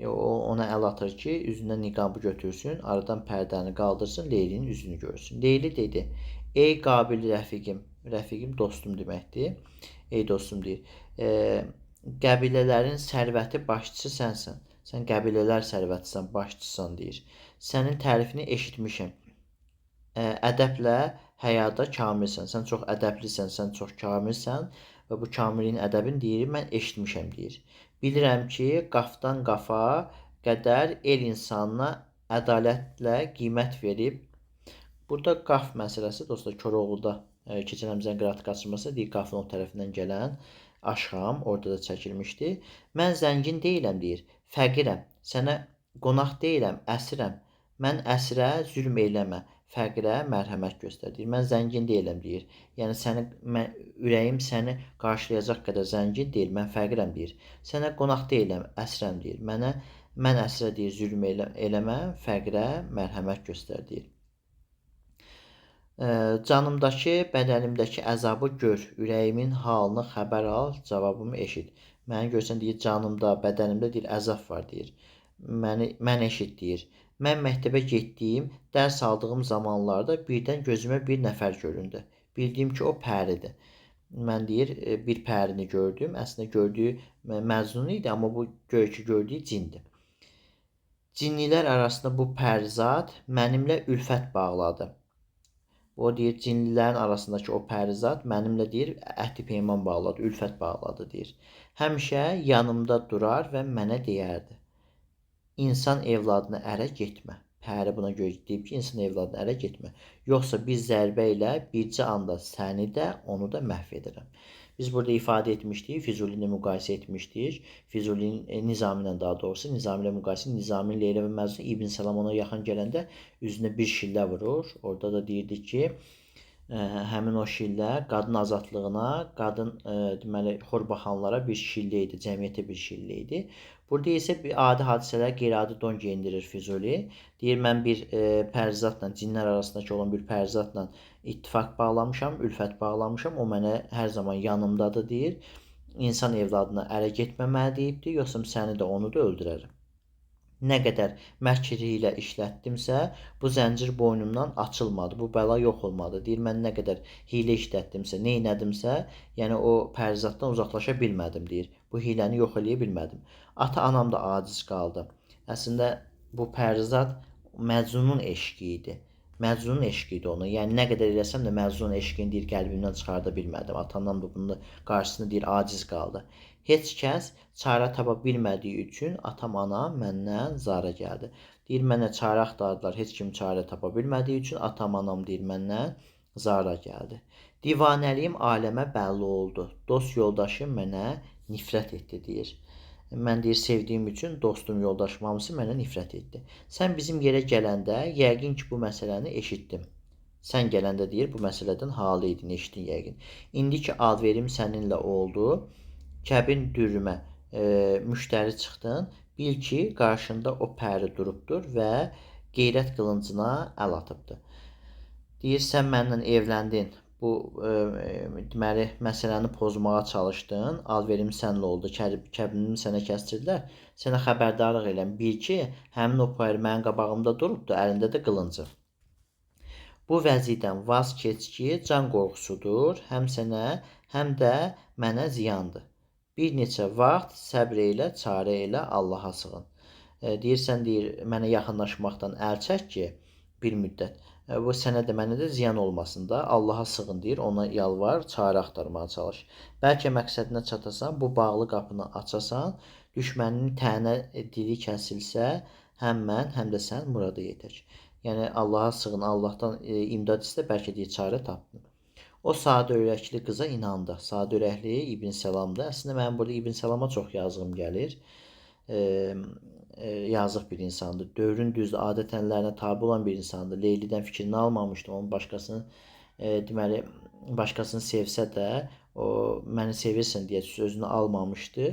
Ona əl atır ki, üzündən niqabı götürsün, aradan pərdəni qaldırsın, Leylinin üzünü görsün. Leyli dedi, ey qabil rəfiqim, rəfiqim dostum deməkdir, ey dostum deyir, qəbilələrin sərvəti başçısı sənsən, sən qəbilələr sərvətisən, başçısan deyir. Sənin tərifini eşitmişəm, ədəblə həyada kamilsən, sən çox ədəblisən, sən çox kamilsən və bu kamilin ədəbini deyir, mən eşitmişəm deyir. Bilirəm ki, qafdan qafa qədər el insanına ədalətlə qiymət verib. Burada qaf məsələsi dostlar Koroğluda keçənlərimizdən qıraat qaçırmasa deyir, qafın o tərəfindən gələn aşxam orada da çəkilmişdi. Mən zəngin deyiləm deyir, fəqirəm, sənə qonaq deyiləm, əsirəm. Mən əsirə zülm eyləmə, fəqirə mərhəmət göstər deyir. Mən zəngin deyiləm deyir. Yəni ürəyim səni qarşılayacaq qədər zəngin deyil, mən fəqirəm deyir. Sənə qonaq deyiləm, əsirəm deyir. Mən əsirə deyir, zülm eləmə, fəqirə mərhəmət göstər deyir. Canımdakı, bədənimdəki əzabı gör, ürəyimin halını xəbər al, cavabımı eşit. Məni görsən deyir, canımda, bədənimdə deyir, əzab var deyir. Mən eşit deyir. Mən məktəbə getdiyim, dərs aldığım zamanlarda birdən gözümə bir nəfər göründü. Bildiyim ki, o pəridir. Mən deyir, bir pərini gördüm. Əslində gördüyü Məcnun idi, amma bu gördüyü cindir. Cinlilər arasında bu pərizat mənimlə ülfət bağladı. O deyir, cinlilərin arasındakı o pərizat mənimlə deyir, əhdi peyman bağladı, ülfət bağladı deyir. Həmişə yanımda durar və mənə deyərdi. İnsan evladına ərə getmə. Pəri buna görə deyib ki, insan evladına ərə getmə. Yoxsa bir zərbə ilə bircə anda səni də, onu da məhv edirəm. Biz burada ifadə etmişdik, Füzuli ilə müqayisə etmişdik. Füzulinin Nizami ilə daha doğrusu, Nizami ilə müqayisə, Nizaminin Leyla və Məcnun İbn Səlam ona yaxın gələndə üzünə bir şillə vurur. Orada da deyirdi ki, həmin o şillə qadın azadlığına, qadın deməli xorbaxanlara bir şillə idi, cəmiyyətə bir şillə idi. Burada isə bir adi hadisələr qeyri-adi don geyindirir Füzuli. Deyir mən bir pərzatla, cinlər arasındakı olan bir pərzatla ittifaq bağlamışam, ülfət bağlamışam. O mənə hər zaman yanımdadır deyir. İnsan evladına ərə getməməli deyibdir, yoxsa səni də onu da öldürərəm. Nə qədər məkr ilə işlətdimsə, bu zəncir boynumdan açılmadı, bu bəla yox olmadı. Deyir, mən nə qədər hilə işlətdimsə, nə etdimsə, yəni o pərzatdan uzaqlaşa bilmədim, deyir. Bu hiləni yox eləyə bilmədim. Ata-anam da aciz qaldı. Əslində, bu pərzat Məcnunun eşqi idi. Məcnunun eşqi idi onu. Yəni, nə qədər eləsəm də Məcnunun eşqini deyir, qəlbimdən çıxarda bilmədim. Atam da bunun qarşısında deyir, aciz qaldı. Heç kəs çarə tapa bilmədiyi üçün atam, anam məndən zara gəldi. Deyir, mənə çarə axtardılar, heç kim çarə tapa bilmədiyi üçün atam, anam deyir, məndən zara gəldi. Divanəliyim aləmə bəlli oldu. Dost yoldaşım mənə nifrət etdi, deyir. Mən deyir, sevdiyim üçün dostum, yoldaşım hamısı mənə nifrət etdi. Sən bizim yerə gələndə yəqin ki, bu məsələni eşitdim. Sən gələndə deyir, bu məsələdən halı idin, eşitdin yəqin. İndi ki, alverim səninlə oldu. Kəbin dürümə müştəri çıxdın, bil ki, qarşında o pəri durubdur və qeyrət qılıncına əl atıbdır. Deyir, sən mənlə evləndin, bu deməli məsələni pozmağa çalışdın, alverim sənlə oldu, kəbinimi sənə kəsdirdilər, sənə xəbərdarlıq eləm, bil ki, həmin o pəri mənim qabağımda durubdur, əlində də qılıncı. Bu vəziyyətdən vaz keç ki, can qorxusudur, həm sənə, həm də mənə ziyandır. Bir neçə vaxt səbr elə, çarə elə, Allaha sığın. Deyirsən, deyir, mənə yaxınlaşmaqdan əl çək ki, bir müddət. Bu sənə də mənə də ziyan olmasın da, Allaha sığın deyir, ona yalvar, çarə axtarmağa çalış. Bəlkə məqsədinə çatasan, bu bağlı qapını açasan, düşməninin tənə dili kəsilsə, həm mən, həm də sən murada yetək. Yəni, Allaha sığın, Allahdan imdad istə, bəlkə deyir, çarə tapdın. O sadə ürəkli qıza inandı. Sadə ürəkli İbn Səlamdır. Əslində mənim burada İbn Səlama çox yazığım gəlir. Yazıq bir insandır. Dövrün düz adət-ənənələrinə tabe olan bir insandır. Leylidən fikrini almamışdı. Onun deməli, başqasını sevsə də, o məni sevirsən deyə sözünü almamışdı.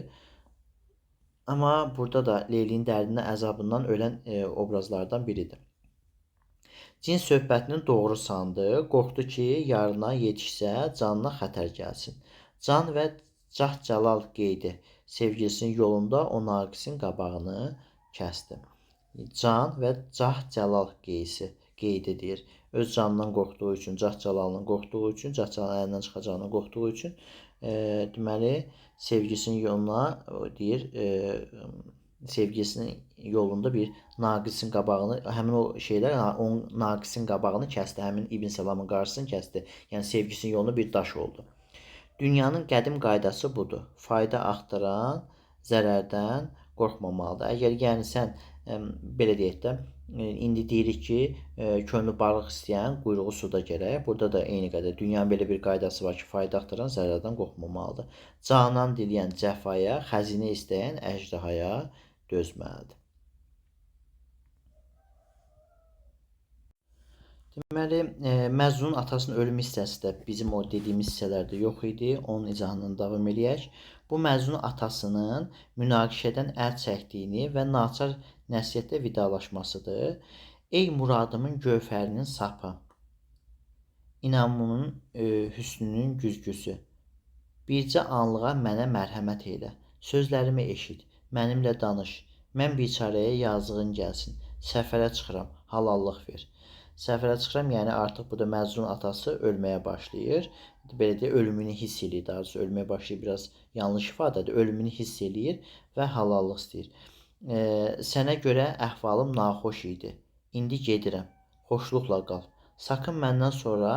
Amma burada da Leylinin dərdinə, əzabından ölən obrazlardan biridir. Cin söhbətini doğru sandı, qorxdu ki, yarına yetişsə canına xətər gəlsin. Can və cah-cəlal qeydi. Sevgilisinin yolunda o naqisin qabağını kəsdi. Can və cah-cəlal qeydi deyir. Öz canından qorxduğu üçün, cah-cəlalından qorxduğu üçün, cah-cəlalın əlindən çıxacağından qorxduğu üçün deməli sevgilisinin yoluna deyir, sevgilisinin yolunda bir naqisin qabağını, həmin o şeylər onun naqisin qabağını kəsdi, həmin İbn Səlamın qarşısını kəsdi. Yəni sevgisinin yolunda bir daş oldu. Dünyanın qədim qaydası budur. Fayda axtaran zərərdən qorxmamalıdır. Əgər yəni sən belə deyək də, indi deyirik ki, könlü balıq istəyən quyruğu suda gərək. Burada da eyni qədər dünyanın belə bir qaydası var ki, fayda axtaran zərərdən qorxmamalıdır. Canan diləyən cəfaya, xəzinə istəyən əjdahaya dözməlidir. Deməli, Məcnunun atasının ölüm hissəsi də bizim o dediyimiz hissələrdə yox idi. Onun izahından davam eləyək. Bu Məcnun atasının münaqişədən əl çəkdiyini və naçar nəsihətlə vidalaşmasıdır. Ey muradımın gövhərinin sapı, inamımın hüsnünün güzgüsü, bircə anlığa mənə mərhəmət elə, sözlərimi eşit, mənimlə danış, mən biçarəyə yazığın gəlsin, səfərə çıxıram, halallıq ver. Səfərə çıxıram, yəni artıq burada Məcnun atası ölməyə başlayır. Belə deyə, ölümünü hiss eləyir, daha doğrusu ölməyə başlayır, biraz yanlış ifadədir, ölümünü hiss eləyir və halallıq istəyir. Sənə görə əhvalım naxoş idi, indi gedirəm, xoşluqla qal. Sakın məndən sonra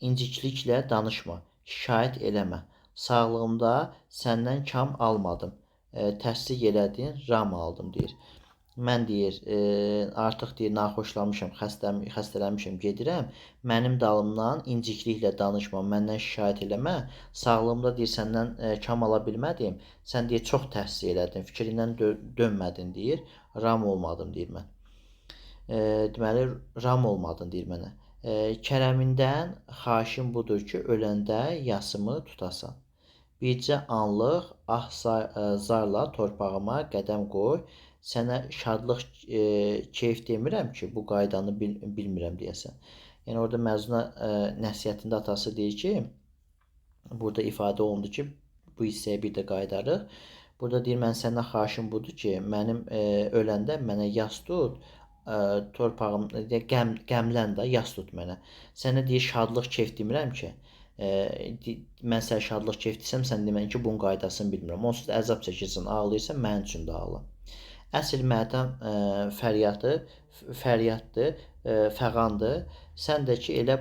incikliklə danışma, şikayət eləmə. Sağlığımda səndən kam almadım, təsdiq elədin, ram aldım, deyir. Mən deyir, artıq deyir, naxoşlanmışam, xəstələnmişəm, gedirəm. Mənim dalımdan incikliklə danışma, məndən şikayət eləmə. Sağlığımda deyir, səndən kam ala bilmədim. Sən deyir, çox təhsil elədin, fikrindən dönmədin deyir. Ram olmadım deyir mən. Deməli, ram olmadın deyir mənə. Kərəmindən xahişim budur ki, öləndə yasımı tutasan. Bircə anlıq zarla torpağıma qədəm qoy. Sənə şadlıq, keyf demirəm ki, bu qaydanı bilmirəm deyəsən. Yəni orada Məcnuna nəsihətində atası deyir ki, burada ifadə olundu ki, bu hissəyə bir də qayıdarıq. Burada deyir, mən səndən xahişim budur ki, mənim öləndə mənə yas tut, torpağım, qəmlən də yas tut mənə. Sənə deyir, şadlıq, keyf demirəm ki, mən sənə şadlıq, keyf desəm, sən demən ki, bunun qaydasını bilmirəm. Onsuz da əzab çəkirsən, ağlayırsan, mənim üçün də ağla. Əsl mətəm fəryaddır, fəğandır. Sənə də ki, elə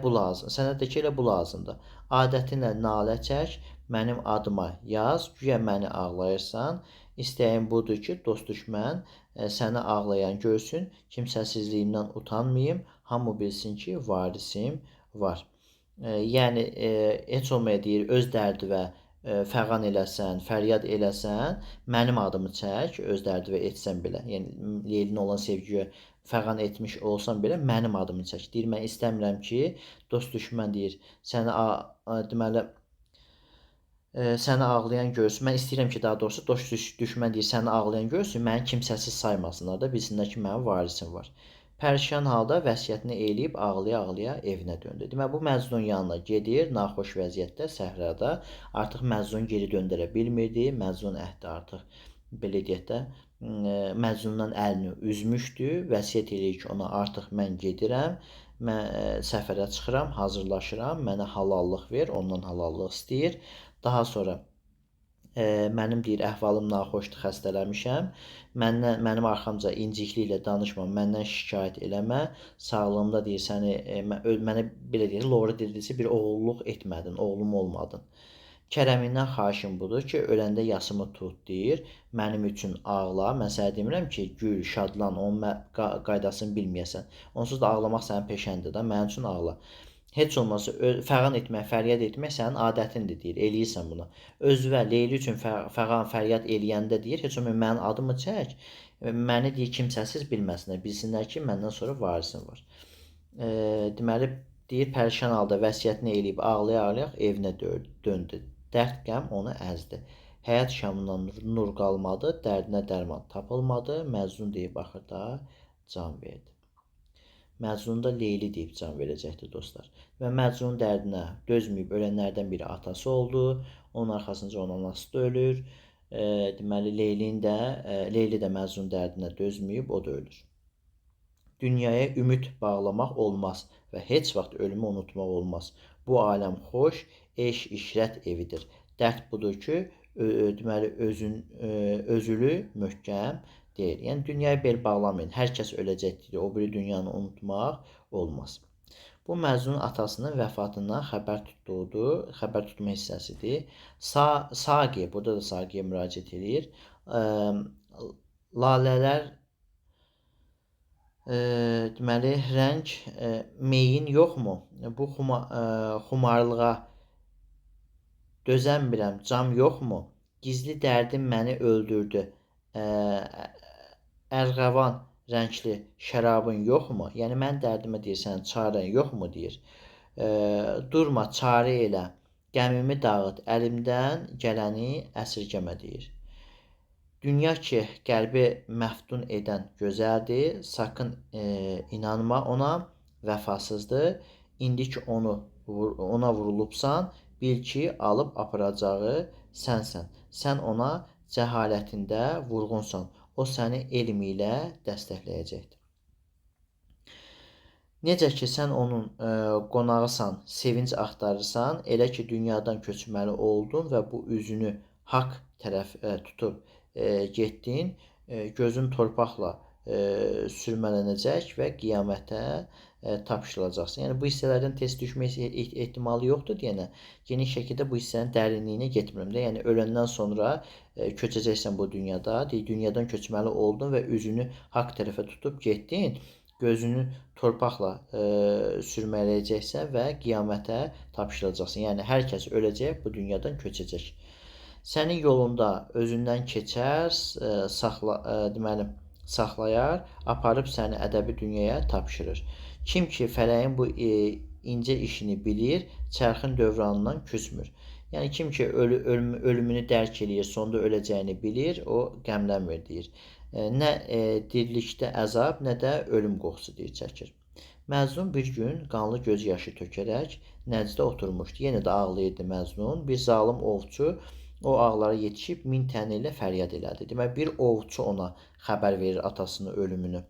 bu lazımdır. Adətinlə nalə çək, mənim adıma yaz, güya məni ağlayırsan. İstəyim budur ki, dost düşmən səni ağlayan görsün, kimsəsizliyimdən utanmayım, hamı bilsin ki, varisim var. Yəni, heç olmaya deyir, öz dərdi və fəğan eləsən, fəryad eləsən, mənim adımı çək, öz dərdi və etsən belə. Yəni, Leylinə olan sevgiyə fəğan etmiş olsan belə, mənim adımı çək. Deyir, mən istəmirəm ki, dost düşmən deyir, deməli, səni ağlayan görsün. Mən istəyirəm ki, daha doğrusu dost düşmən deyir, səni ağlayan görsün, məni kimsəsiz saymasınlar da, bilsinlər ki, mənim varisim var. Pərişan halda vəsiyyətini eləyib ağlaya-ağlaya evinə döndü. Demək, bu Məcnun yanına gedir, naxoş vəziyyətdə, səhrada. Artıq Məcnun geri döndərə bilmirdi. Məcnun əhdi artıq, belə deyək də, Məcnundan əlini üzmüşdü. Vəsiyyət eləyir ki, ona artıq mən gedirəm, mən səfərə çıxıram, hazırlaşıram, mənə halallıq ver, ondan halallıq istəyir. Daha sonra mənim deyir, əhvalım naxoşdur, xəstələmişəm. Mənim arxamca incikliklə danışma, məndən şikayət eləmə. Sağlığımda deyir, mənə belə deyir, Lori dedisi bir oğulluq etmədin, oğlum olmadın. Kərəmindən xahişim budur ki, öləndə yasımı tut deyir, mənim üçün ağla. Mən sənə demirəm ki, gül, şadlan, onun qaydasını bilməyəsən. Onsuz da ağlamaq sənin peşəndir da, mənim üçün ağla. Heç olmazsa fəğan etmək, fəryad etmək sənin adətindir deyir, eləyirsən bunu. Özünə, Leyli üçün fəğan, fəryad eləyəndə deyir, heç olmazsa mənim adımı çək, məni deyir, kimsəsiz bilməsinlər, bilsinlər ki, məndən sonra varisim var. Deməli, deyir, pərişan halda vəsiyyətini eləyib ağlaya-ağlaya evinə döndü. Dərd, qəm onu əzdi. Həyat şamından nur qalmadı, dərdinə dərman tapılmadı, Məcnun deyib axır da can verdi. Məcnun da Leyli deyib can verəcəkdir dostlar. Və Məcnun dərdinə dözməyib ölənlərdən biri atası oldu. Onun arxasınca onun anası da ölür. Deməli, Leyli də Məcnun dərdinə dözməyib, o da ölür. Dünyaya ümid bağlamaq olmaz və heç vaxt ölümü unutmaq olmaz. Bu aləm xoş, eş-işrət evidir. Dərd budur ki, deməli, özülü möhkəm deyil. Yəni, dünyaya bel bağlamayın. Hər kəs öləcəkdir. O biri dünyanı unutmaq olmaz. Bu Məcnun atasının vəfatından xəbər tutma hissəsidir. Saqi, burada da Saqiyə müraciət edir. Lalələr, deməli, rəng, meyin yoxmu? Bu xumarlığa dözəmirəm, cam yoxmu? Gizli dərdim məni öldürdü. Ərğəvan rəngli şərabın yoxmu? Yəni, mən dərdimə deyirsən, çarən yoxmu deyir. Durma, çarə elə, qəmimi dağıt, əlimdən gələni əsirgəmə deyir. Dünya ki, qəlbi məftun edən gözəldir, sakın inanma ona, vəfasızdır. İndi ki, ona vurulubsan, bil ki, alıb aparacağı sənsən. Sən ona cəhalətində vurğunsan. O səni elm ilə dəstəkləyəcəkdir. Necə ki, sən onun qonağısan, sevinc axtarırsan, elə ki, dünyadan köçməli oldun və bu üzünü haqq tərəf tutub getdin, gözün torpaqla sürmələnəcək və qiyamətə tapşırılacaqsın. Yəni, bu hissələrdən test düşmə ehtimalı yoxdur deyənə, geniş şəkildə bu hissənin dərinliyinə getmirəm də. Yəni, öləndən sonra köçəcəksən bu dünyada, dünyadan köçməli oldun və üzünü haqq tərəfə tutub getdin, gözünü torpaqla sürmələyəcəksən və qiyamətə tapşırılacaqsın. Yəni, hər kəs öləcək, bu dünyadan köçəcək. Sənin yolunda özündən keçər, saxlayar, aparıb səni ədəbi dünyaya tapşırır. Kim ki fələyin bu incə işini bilir, çərxin dövranından küsmür. Yəni kim ki ölümünü dərk eləyir, sonda öləcəyini bilir, o qəmlənmir deyir. Nə dirilikdə əzab, nə də ölüm qorxusu deyir çəkir. Məcnun bir gün qanlı göz yaşı tökərək nəcdə oturmuşdu. Yenə də ağlayırdı Məcnun. Bir zalım ovçu o ağlara yetişib 1000 tənə ilə fəryad elədi. Demək, bir ovçu ona xəbər verir atasının ölümünü.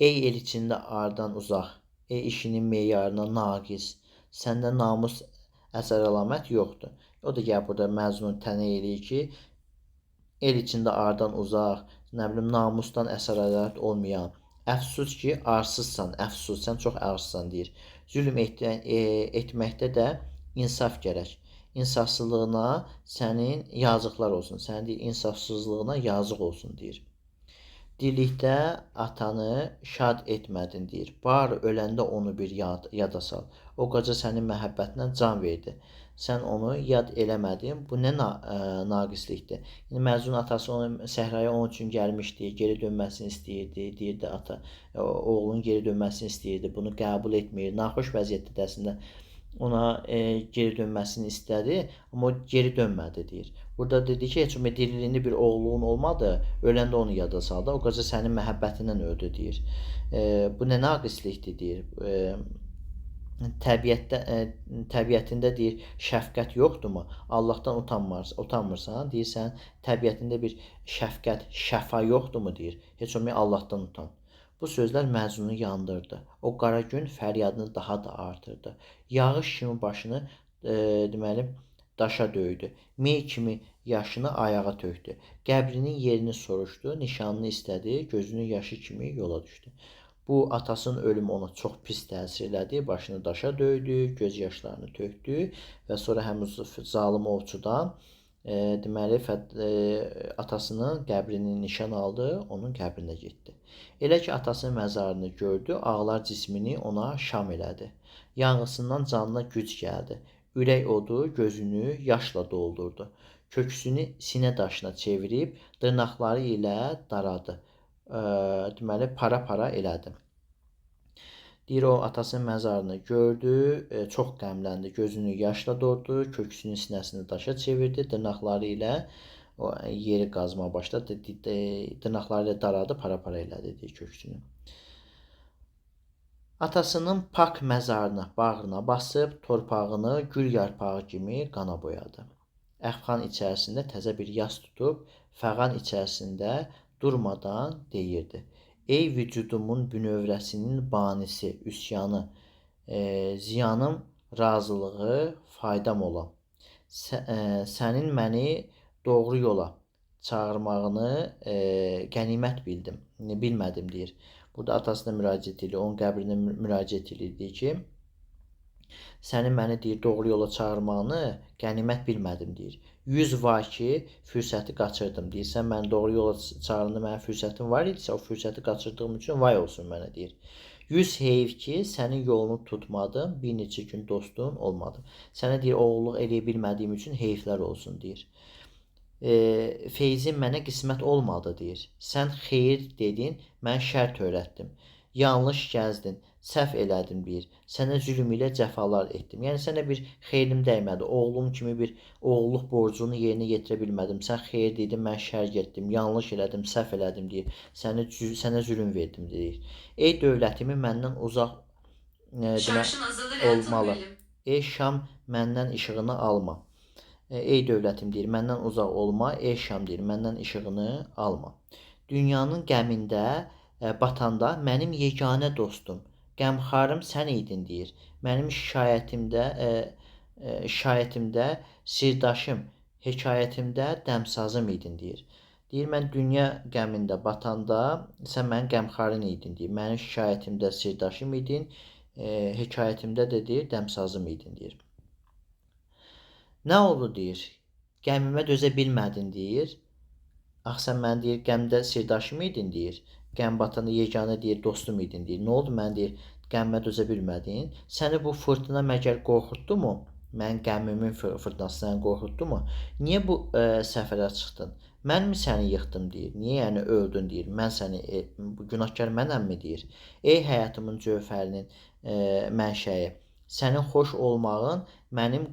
Ey el içində ardan uzaq, ey işinin meyarına naqis, səndə namus əsər əlamət yoxdur. O da gəl burada Məcnun tənə eləyir ki, el içində ardan uzaq, nə bilim namusdan əsər əlamət olmayan, əfsus ki, arsızsan, əfsus, sən çox arsızsan deyir. Zülm etməkdə də insaf gərək. İnsafsızlığına sənin yazıqlar olsun. Sənin deyir, insafsızlığına yazıq olsun deyir. Dirilikdə atanı şad etmədin deyir. Bari öləndə onu bir yada sal. O qoca sənin məhəbbətinə can verdi. Sən onu yad eləmədin. Bu nə naqislikdir? Yəni Məcnun atası onu səhraya onun üçün gəlmişdi, geri dönməsini istəyirdi. Deyirdi ata, oğlunun geri dönməsini istəyirdi. Bunu qəbul etmir. Naxoş vəziyyətdə də əslində ona geri dönməsini istədi, amma o geri dönmədi deyir. Burada dedi ki, heç diriliyində bir oğlun olmadı, öləndə onu yada saldı. O qoca sənin məhəbbətindən öldü deyir. Bu nə naqislikdir deyir. Təbiətində deyir, şəfqət yoxdurmu? Allahdan utanmırsan, deyirsən, təbiətində bir şəfqət, şəfa yoxdurmu deyir. Heç olmaya Allahdan utan. Bu sözlər Məcnunu yandırdı. O qara gün fəryadını daha da artırdı. Yağış kimi başını deməli daşa döydü. Mey kimi yaşını ayağa tökdü. Qəbrinin yerini soruşdu, nişanını istədi, gözünün yaşı kimi yola düşdü. Bu atasının ölümü ona çox pis təsir elədi. Başını daşa döydü, göz yaşlarını tökdü və sonra həm zalım ovçudan deməli atasının qəbrini nişan aldı, onun qəbrinə getdi. Elə ki atasının məzarını gördü, ağlar cismini ona şam elədi. Yanğısından canına güc gəldi. Ürək odu gözünü yaşla doldurdu. Köksünü sinə daşına çevirib dırnaqları ilə daradı. Deməli para-para elədi. Deyir, o atasının məzarını gördü, çox qəmləndi, gözünü yaşla doldu, köksünün sinəsini daşa çevirdi, dırnaqları ilə o yeri qazmaya başladı, dırnaqları ilə daradı, para-para elədi deyir köksünü. Atasının pak məzarını bağrına basıb, torpağını gül yarpağı kimi qana boyadı. Əfxan içərisində təzə bir yas tutub, fəğan içərisində durmadan deyirdi. Ey vücudumun bünövrəsinin banisi, üsyanı, ziyanım, razılığı, faydam ola. Sənin məni doğru yola çağırmağını qənimət bilmədim deyir. Burada atasına müraciət edir, onun qəbrinə müraciət edir ki, sənin məni deyir, doğru yola çağırmağını qənimət bilmədim deyir. 100 var ki, fürsəti qaçırdım deyir. Sən məni doğru yola çağıranda mənim fürsətim var idisə, o fürsəti qaçırdığım üçün vay olsun mənə deyir. 100 heyf ki, sənin yolunu tutmadım, bir neçə gün dostun olmadım. Sənə deyir, oğulluq eləyə bilmədiyim üçün heyflər olsun deyir. Feyzin mənə qismət olmadı deyir. Sən xeyir dedin, mən şər törətdim. Yanlış gəzdin, səhv elədim deyir. Sənə zülm ilə cəfalar etdim. Yəni sənə bir xeyrim dəymədi. Oğlum kimi bir oğulluq borcunu yerinə yetirə bilmədim. Sən xeyir dedin, mən şər getdim. Yanlış elədim, səhv elədim deyir. Sənə zülm verdim deyir. Ey dövlətimi məndən uzaq olmalı. Ey Şam, məndən işığını alma. Ey dövlətim deyir, məndən uzaq olma. Ey Şam deyir, məndən işığını alma. Dünyanın qəmində batanda mənim yeganə dostum, qəmxarım sən idin deyir. Mənim şikayətimdə sirdaşım, hekayətimdə dəmsazım idin deyir. Deyir, mən dünya qəmində batanda sən mənim qəmxarın idin deyir. Mənim şikayətimdə sirdaşım idin, hekayətimdə də deyir, dəmsazım idin deyir. Nə oldu deyir, qəmimə dözə bilmədin deyir. Ax sən mən deyir, qəmdə sirdaşım idin deyir. Qəm batanda yeganə deyir, dostum idin deyir. Nə oldu mən deyir, qəmmə dözə bilmədin? Səni bu fırtına məgər qorxutdu mu? Mən qəmmimin fırtınasından qorxutdumu? Niyə bu səfərə çıxdın? Mən mi səni yıxdım deyir. Niyə yəni öldün deyir. Mən səni bu günahkar mənəmmi deyir. Ey həyatımın cövhərinin mənşəyi. Sənin xoş olmağın mənim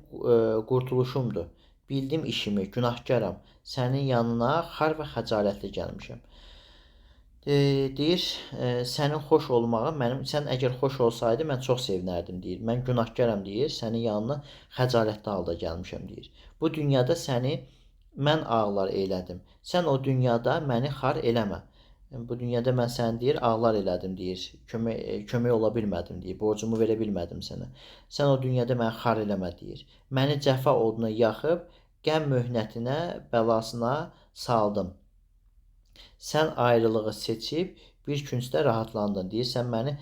qurtuluşumdur. Bildim işimi, günahkaram. Sənin yanına xar və xəcalətli gəlmişəm. Deyir, sənin xoş olmağı sən əgər xoş olsaydı mən çox sevinərdim deyir. Mən günahkaram deyir, sənin yanına xəcalətli halda gəlmişəm deyir. Bu dünyada səni mən ağlar elədim. Sən o dünyada məni xar eləmə. Bu dünyada mən səni deyir, ağlar elədim deyir. Kömək ola bilmədim deyir. Borcumu verə bilmədim sənə. Sən o dünyada məni xar eləmə deyir. Məni cəfa oduna yaxıb qəm möhnətinə, bəlasına saldım. Sən ayrılığı seçib bir küncdə rahatlandın deyir. Sən məni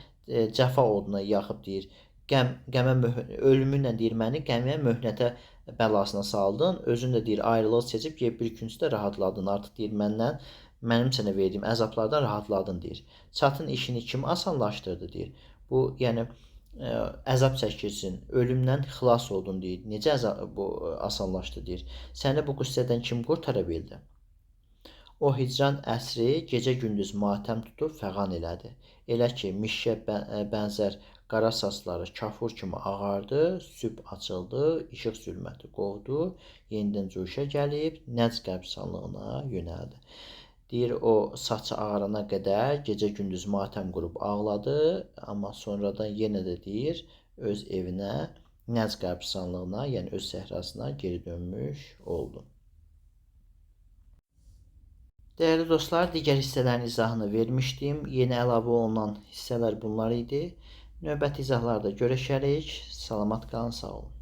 cəfa oduna yaxıb deyir. Ölümünlə deyir məni qəmə möhnətə bəlasına saldın. Özün də deyir ayrılığı seçib bir küncdə rahatladın. Artıq deyir mənim sənə verdiyim əzablardan rahatladın deyir. Çətin işini kim asanlaşdırdı deyir. Bu yəni əzab çəkirsin, ölümdən xilas oldun deyir. Necə bu asanlaşdı deyir. Səni bu qüssədən kim qurtara bildi? O hicran əsri gecə-gündüz matəm tutub fəğan elədi. Elə ki, mişə bənzər qara saçları kafur kimi ağardı, sübh açıldı, işıq zülməti qovdu, yenidən cuşa gəlib, nəcd qəbristanlığına yönəldi. Deyir, o saçı ağarana qədər gecə-gündüz matəm qurub ağladı, amma sonradan yenə də deyir, öz evinə, nəcd qəbristanlığına, yəni öz səhrasına geri dönmüş oldu. Değerli dostlar, digər hissələrin izahını vermişdim. Yeni əlavə olunan hissələr bunlar idi. Növbəti izahlarda görüşərik. Salamat qalın, sağ olun.